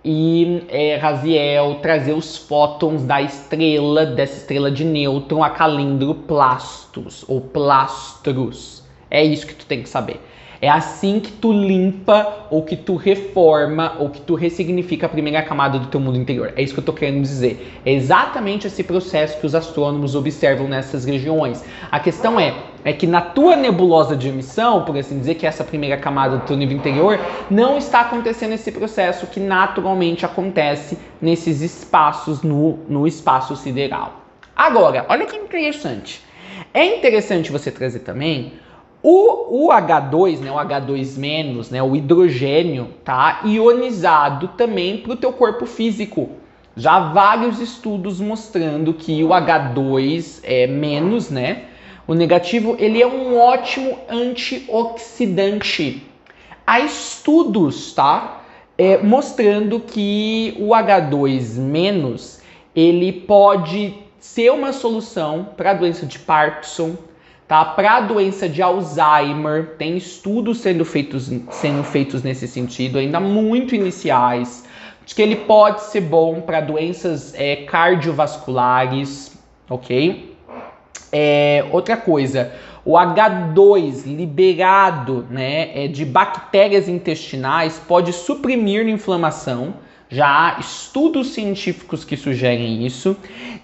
e Raziel trazer os fótons dessa estrela de nêutron, a Calindro Plastus, ou Plastros. É isso que tu tem que saber. É assim que tu limpa, ou que tu reforma, ou que tu ressignifica a primeira camada do teu mundo interior. É isso que eu tô querendo dizer. É exatamente esse processo que os astrônomos observam nessas regiões. A questão é que na tua nebulosa de emissão, por assim dizer, que é essa primeira camada do teu nível interior, não está acontecendo esse processo que naturalmente acontece nesses espaços no espaço sideral. Agora, olha que interessante. É interessante você trazer também o H2, né, o H2-, né, o hidrogênio, tá ionizado também para o teu corpo físico. Já há vários estudos mostrando que o H2 menos, né, o negativo, ele é um ótimo antioxidante. Há estudos, tá, mostrando que o H2-, ele pode ser uma solução para a doença de Parkinson, tá? Para a doença de Alzheimer, tem estudos sendo feitos nesse sentido, ainda muito iniciais, de que ele pode ser bom para doenças cardiovasculares, ok? Outra coisa, o H2 liberado, né, de bactérias intestinais pode suprimir inflamação. Já há estudos científicos que sugerem isso.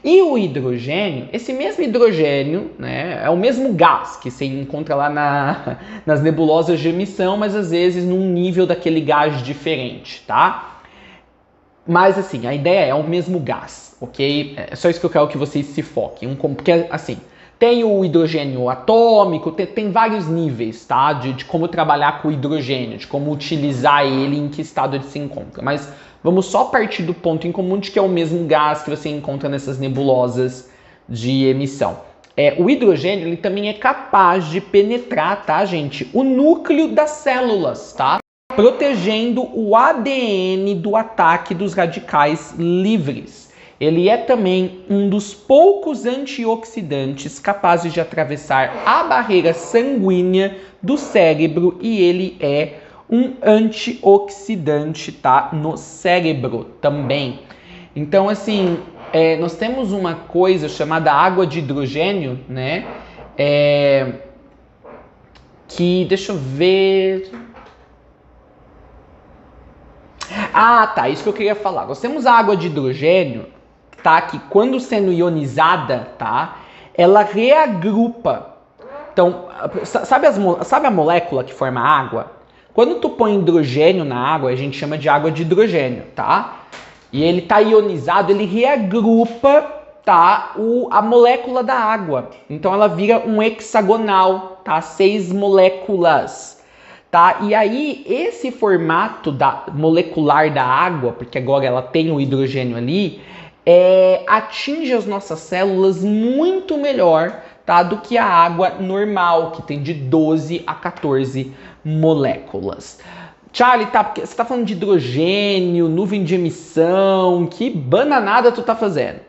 E o hidrogênio, esse mesmo hidrogênio, né, é o mesmo gás que você encontra lá nas nebulosas de emissão, mas às vezes num nível daquele gás diferente, tá? Mas assim, a ideia é o mesmo gás, ok? É só isso que eu quero que vocês se foquem. Porque assim, tem o hidrogênio atômico, tem vários níveis, tá? De como trabalhar com o hidrogênio, de como utilizar ele, em que estado ele se encontra. Mas vamos só partir do ponto em comum de que é o mesmo gás que você encontra nessas nebulosas de emissão. O hidrogênio, ele também é capaz de penetrar, tá, gente? O núcleo das células, tá? Protegendo o ADN do ataque dos radicais livres. Ele é também um dos poucos antioxidantes capazes de atravessar a barreira sanguínea do cérebro e ele é um antioxidante, tá? No cérebro também. Então, assim, nós temos uma coisa chamada água de hidrogênio, né? Que, deixa eu ver... Ah, tá, isso que eu queria falar. Nós temos a água de hidrogênio, tá? Que quando sendo ionizada, tá? Ela reagrupa. Então, sabe a molécula que forma a água? Quando tu põe hidrogênio na água, a gente chama de água de hidrogênio, tá? E ele tá ionizado, ele reagrupa, tá? A molécula da água. Então ela vira um hexagonal, tá? 6 moléculas, tá? E aí esse formato molecular da água, porque agora ela tem o hidrogênio ali, atinge as nossas células muito melhor, tá, do que a água normal, que tem de 12 a 14 moléculas. Charlie, tá, porque você tá falando de hidrogênio, nuvem de emissão, que bananada tu tá fazendo?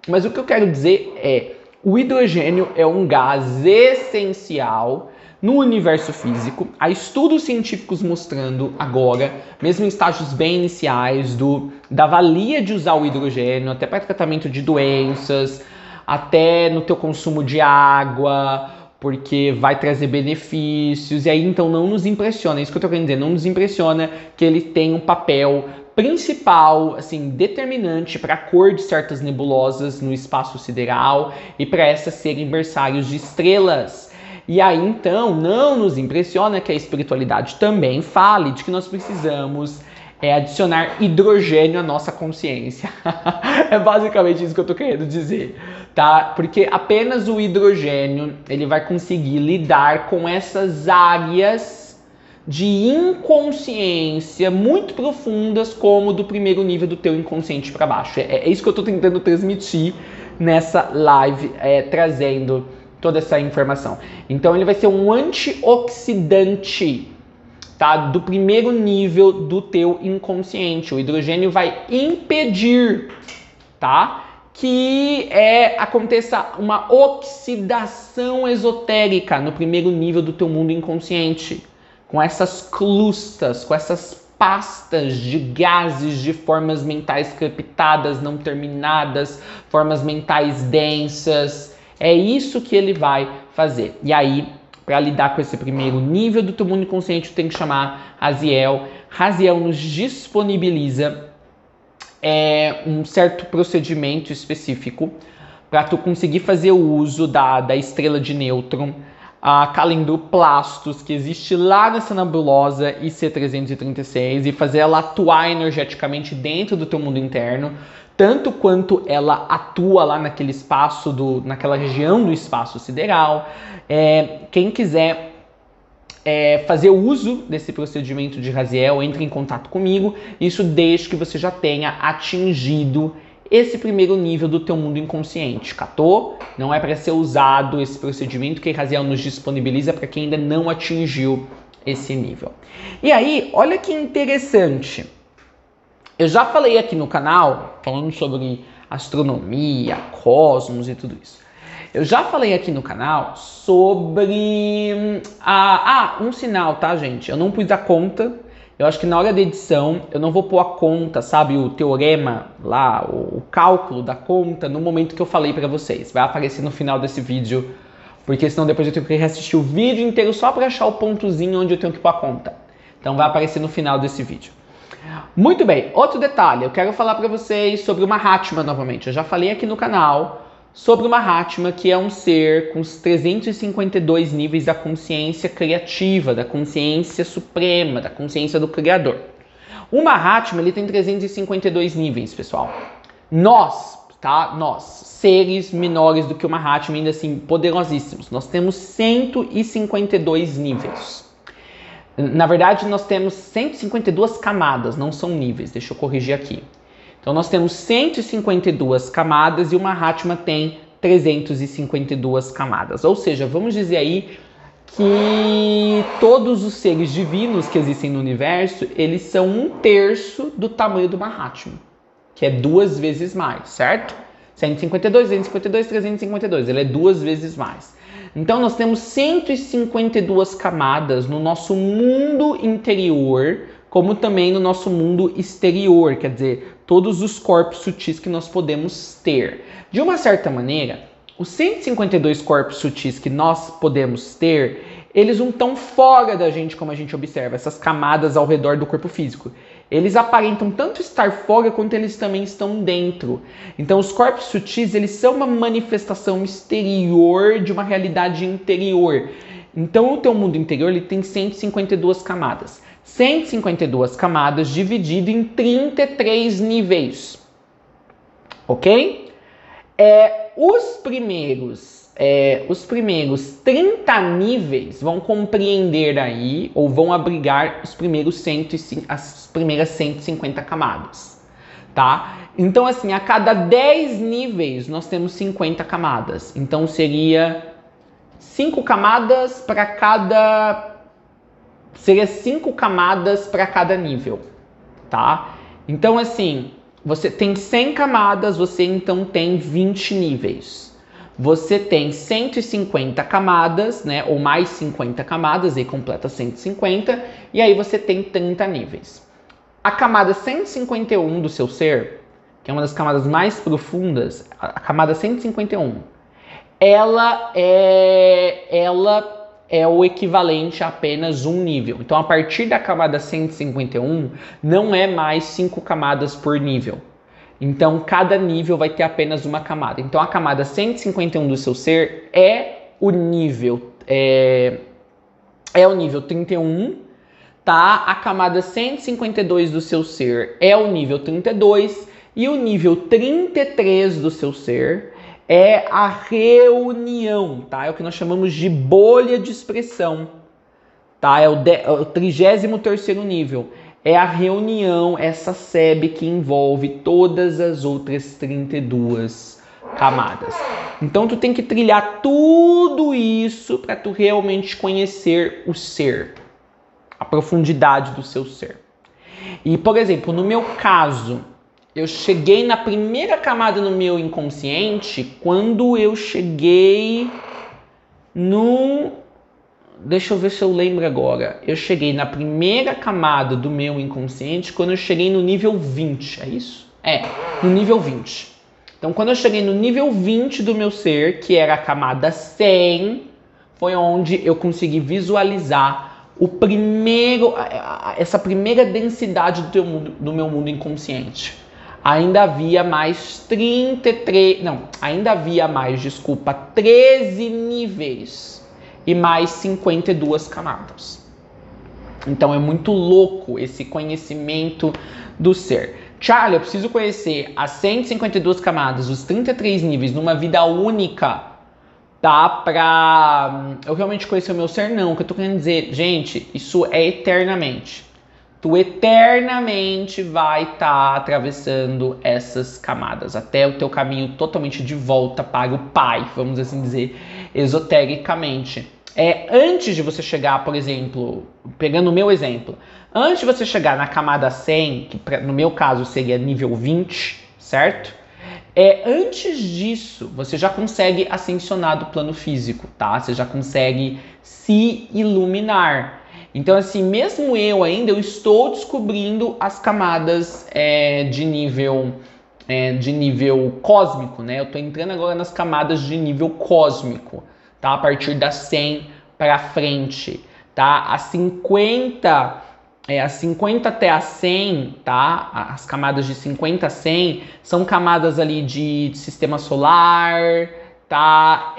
Mas o que eu quero dizer o hidrogênio é um gás essencial no universo físico. Há estudos científicos mostrando agora, mesmo em estágios bem iniciais, da valia de usar o hidrogênio, até para tratamento de doenças, até no teu consumo de água, porque vai trazer benefícios. E aí, então, não nos impressiona, é isso que eu tô querendo dizer, não nos impressiona que ele tem um papel principal, assim, determinante para a cor de certas nebulosas no espaço sideral e para essas serem berçários de estrelas. E aí, então, não nos impressiona que a espiritualidade também fale de que nós precisamos adicionar hidrogênio à nossa consciência. É basicamente isso que eu tô querendo dizer, tá? Porque apenas o hidrogênio, ele vai conseguir lidar com essas áreas de inconsciência muito profundas, como do primeiro nível do teu inconsciente para baixo. É isso que eu tô tentando transmitir nessa live, trazendo toda essa informação. Então ele vai ser um antioxidante, tá? Do primeiro nível do teu inconsciente. O hidrogênio vai impedir, tá? Que aconteça uma oxidação esotérica no primeiro nível do teu mundo inconsciente. Com essas clustas, com essas pastas de gases de formas mentais crepitadas, não terminadas, formas mentais densas. É isso que ele vai fazer. E aí, para lidar com esse primeiro nível do teu mundo inconsciente, tu tem que chamar Raziel. Raziel nos disponibiliza um certo procedimento específico para tu conseguir fazer o uso da estrela de nêutron, a calendroplastos, que existe lá nessa nebulosa IC336, e fazer ela atuar energeticamente dentro do teu mundo interno, tanto quanto ela atua lá naquele espaço, naquela região do espaço sideral. Quem quiser fazer uso desse procedimento de Raziel, entre em contato comigo, isso desde que você já tenha atingido esse primeiro nível do teu mundo inconsciente, catou? Não é para ser usado esse procedimento que Raziel nos disponibiliza para quem ainda não atingiu esse nível. E aí, olha que interessante. Eu já falei aqui no canal, falando sobre astronomia, cosmos e tudo isso. Eu já falei aqui no canal sobre um sinal, tá, gente? Eu não pus a conta. Eu acho que na hora da edição eu não vou pôr a conta, sabe? O teorema lá, o cálculo da conta no momento que eu falei pra vocês. Vai aparecer no final desse vídeo, porque senão depois eu tenho que reassistir o vídeo inteiro só pra achar o pontozinho onde eu tenho que pôr a conta. Então vai aparecer no final desse vídeo. Muito bem, outro detalhe. Eu quero falar pra vocês sobre o Mahatma novamente. Eu já falei aqui no canal sobre o Mahatma, que é um ser com os 352 níveis da consciência criativa, da consciência suprema, da consciência do Criador. O Mahatma, ele tem 352 níveis, pessoal. Nós, seres menores do que o Mahatma, ainda assim poderosíssimos, nós temos 152 níveis. Na verdade, nós temos 152 camadas, não são níveis, deixa eu corrigir aqui. Então, nós temos 152 camadas e o Mahatma tem 352 camadas. Ou seja, vamos dizer aí que todos os seres divinos que existem no universo, eles são 1/3 do tamanho do Mahatma, que é 2 vezes mais, certo? 152, 252, 352, ele é 2 vezes mais. Então, nós temos 152 camadas no nosso mundo interior, como também no nosso mundo exterior, quer dizer, todos os corpos sutis que nós podemos ter. De uma certa maneira, os 152 corpos sutis que nós podemos ter, eles não estão fora da gente como a gente observa, essas camadas ao redor do corpo físico. Eles aparentam tanto estar fora quanto eles também estão dentro. Então, os corpos sutis, eles são uma manifestação exterior de uma realidade interior. Então, o teu mundo interior ele tem 152 camadas. 152 camadas dividido em 33 níveis, ok? Os primeiros 30 níveis vão compreender aí, ou vão abrigar as primeiras 150 camadas, tá? Então, assim, a cada 10 níveis nós temos 50 camadas. Então, seria 5 camadas para cada... Seria 5 camadas para cada nível, tá? Então, assim, você tem 100 camadas, você então tem 20 níveis. Você tem 150 camadas, né? Ou mais 50 camadas, e completa 150, e aí você tem 30 níveis. A camada 151 do seu ser, que é uma das camadas mais profundas, a camada 151, ela é o equivalente a apenas um nível. Então, a partir da camada 151, não é mais 5 camadas por nível. Então, cada nível vai ter apenas uma camada. Então, a camada 151 do seu ser é o nível 31, tá? A camada 152 do seu ser é o nível 32 e o nível 33 do seu ser é a reunião, tá? É o que nós chamamos de bolha de expressão, tá? É o 33º nível. É a reunião, essa SEB que envolve todas as outras 32 camadas. Então, tu tem que trilhar tudo isso para tu realmente conhecer o ser. A profundidade do seu ser. E, por exemplo, no meu caso, eu cheguei na primeira camada no meu inconsciente quando eu cheguei no... Deixa eu ver se eu lembro agora. Eu cheguei na primeira camada do meu inconsciente quando eu cheguei no nível 20, é isso? No nível 20. Então, quando eu cheguei no nível 20 do meu ser, que era a camada 100, foi onde eu consegui visualizar essa primeira densidade do meu mundo inconsciente. Ainda havia mais 13 níveis e mais 52 camadas. Então é muito louco esse conhecimento do ser. Charlie, eu preciso conhecer as 152 camadas, os 33 níveis numa vida única, tá? Pra eu realmente conhecer o meu ser? Não, o que eu tô querendo dizer, gente, isso é eternamente. Tu eternamente vai estar atravessando essas camadas, até o teu caminho totalmente de volta para o Pai, vamos assim dizer, esotericamente. Antes de você chegar, por exemplo, pegando o meu exemplo, antes de você chegar na camada 100, que no meu caso seria nível 20, certo? Antes disso, você já consegue ascensionar do plano físico, tá? Você já consegue se iluminar. Então, assim, mesmo eu estou descobrindo as camadas de nível cósmico, né? Eu estou entrando agora nas camadas de nível cósmico, tá? A partir das 100 para frente, tá? As 50 até a 100, tá? As camadas de 50 a 100 são camadas ali de sistema solar, tá?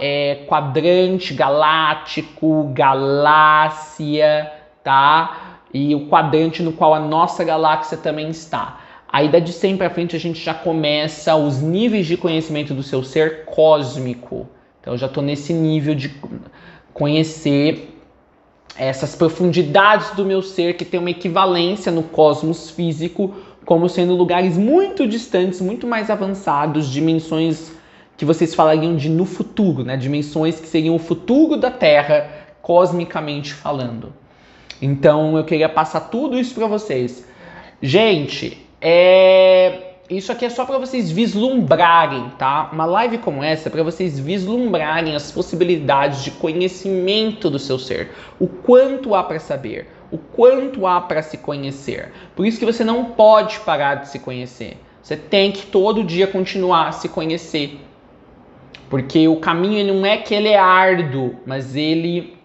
Quadrante galáctico, galáxia, tá? E o quadrante no qual a nossa galáxia também está. Aí da de 100 para frente a gente já começa os níveis de conhecimento do seu ser cósmico. Então eu já estou nesse nível de conhecer essas profundidades do meu ser que tem uma equivalência no cosmos físico, como sendo lugares muito distantes, muito mais avançados, dimensões que vocês falariam de no futuro, né? Dimensões que seriam o futuro da Terra, cosmicamente falando. Então eu queria passar tudo isso para vocês. Gente, isso aqui é só para vocês vislumbrarem, tá? Uma live como essa é para vocês vislumbrarem as possibilidades de conhecimento do seu ser. O quanto há para saber, o quanto há para se conhecer. Por isso que você não pode parar de se conhecer. Você tem que todo dia continuar a se conhecer. Porque o caminho ele não é que ele é árduo, mas ele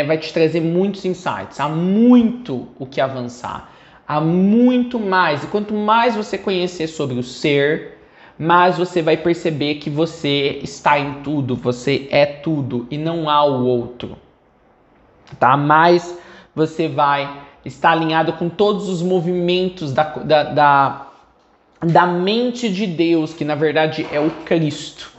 vai te trazer muitos insights. Há muito o que avançar. Há muito mais. E quanto mais você conhecer sobre o ser, mais você vai perceber que você está em tudo, você é tudo e não há o outro. Tá? Mais você vai estar alinhado com todos os movimentos da mente de Deus, que na verdade é o Cristo.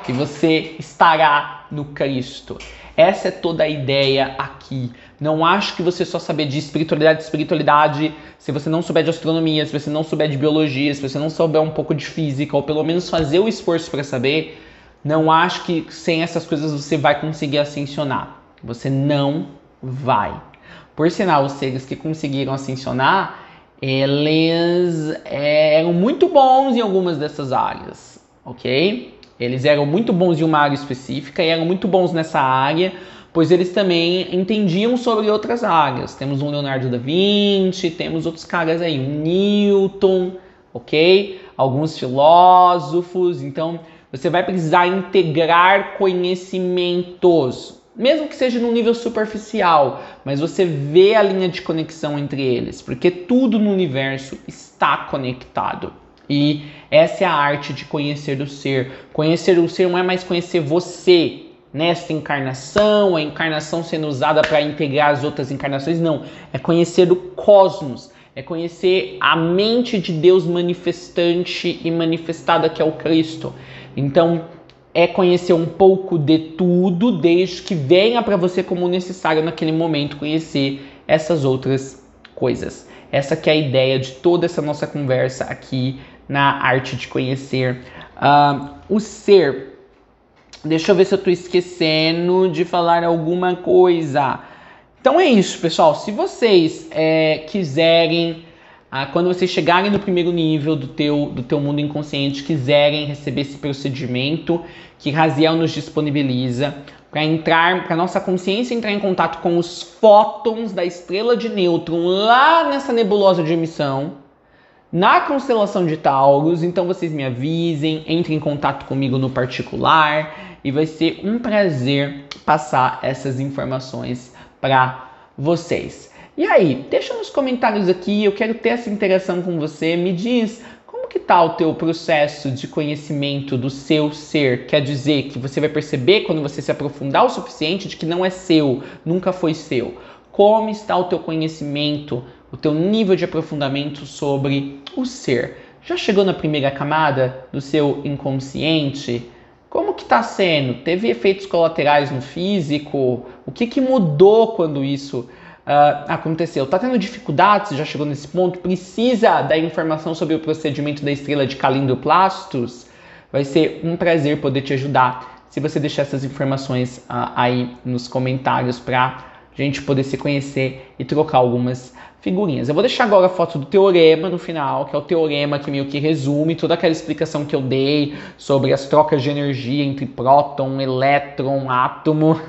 Que você estará no Cristo. Essa é toda a ideia aqui. Não acho que você só saber de espiritualidade, se você não souber de astronomia, se você não souber de biologia, se você não souber um pouco de física, ou pelo menos fazer o esforço para saber, não acho que sem essas coisas você vai conseguir ascensionar. Você não vai. Por sinal, os seres que conseguiram ascensionar, eles eram muito bons em algumas dessas áreas, ok? Eles eram muito bons em uma área específica e eram muito bons nessa área, pois eles também entendiam sobre outras áreas. Temos um Leonardo da Vinci, temos outros caras aí, um Newton, ok? Alguns filósofos. Então, você vai precisar integrar conhecimentos, mesmo que seja num nível superficial, mas você vê a linha de conexão entre eles, porque tudo no universo está conectado. E essa é a arte de conhecer o ser. Conhecer o ser não é mais conhecer você nessa encarnação, a encarnação sendo usada para integrar as outras encarnações, não. É conhecer o cosmos, é conhecer a mente de Deus manifestante e manifestada que é o Cristo. Então, é conhecer um pouco de tudo, desde que venha para você como necessário naquele momento conhecer essas outras coisas. Essa que é a ideia de toda essa nossa conversa aqui na arte de conhecer o ser. Deixa eu ver se eu tô esquecendo de falar alguma coisa. Então é isso, pessoal. Se vocês quiserem, quando vocês chegarem no primeiro nível do teu mundo inconsciente, quiserem receber esse procedimento que Raziel nos disponibiliza, para nossa consciência entrar em contato com os fótons da estrela de nêutron lá nessa nebulosa de emissão, na constelação de Taurus. Então vocês me avisem, entrem em contato comigo no particular e vai ser um prazer passar essas informações para vocês. E aí, deixa nos comentários aqui, eu quero ter essa interação com você. Me diz como que tá o teu processo de conhecimento do seu ser. Quer dizer que você vai perceber quando você se aprofundar o suficiente de que não é seu, nunca foi seu. Como está o teu conhecimento, o teu nível de aprofundamento sobre o ser? Já chegou na primeira camada do seu inconsciente? Como que está sendo? Teve efeitos colaterais no físico? O que mudou quando isso aconteceu? Está tendo dificuldades? Já chegou nesse ponto? Precisa da informação sobre o procedimento da estrela de Calindroplastos? Vai ser um prazer poder te ajudar se você deixar essas informações aí nos comentários para a gente poder se conhecer e trocar algumas figurinhas. Eu vou deixar agora a foto do teorema no final, que é o teorema que meio que resume toda aquela explicação que eu dei sobre as trocas de energia entre próton, elétron, átomo.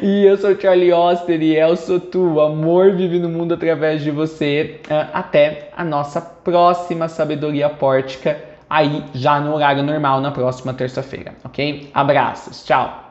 E eu sou o Charlie Oster e eu sou tu. O amor vive no mundo através de você. Até a nossa próxima sabedoria pórtica, aí já no horário normal na próxima terça-feira, ok? Abraços, tchau!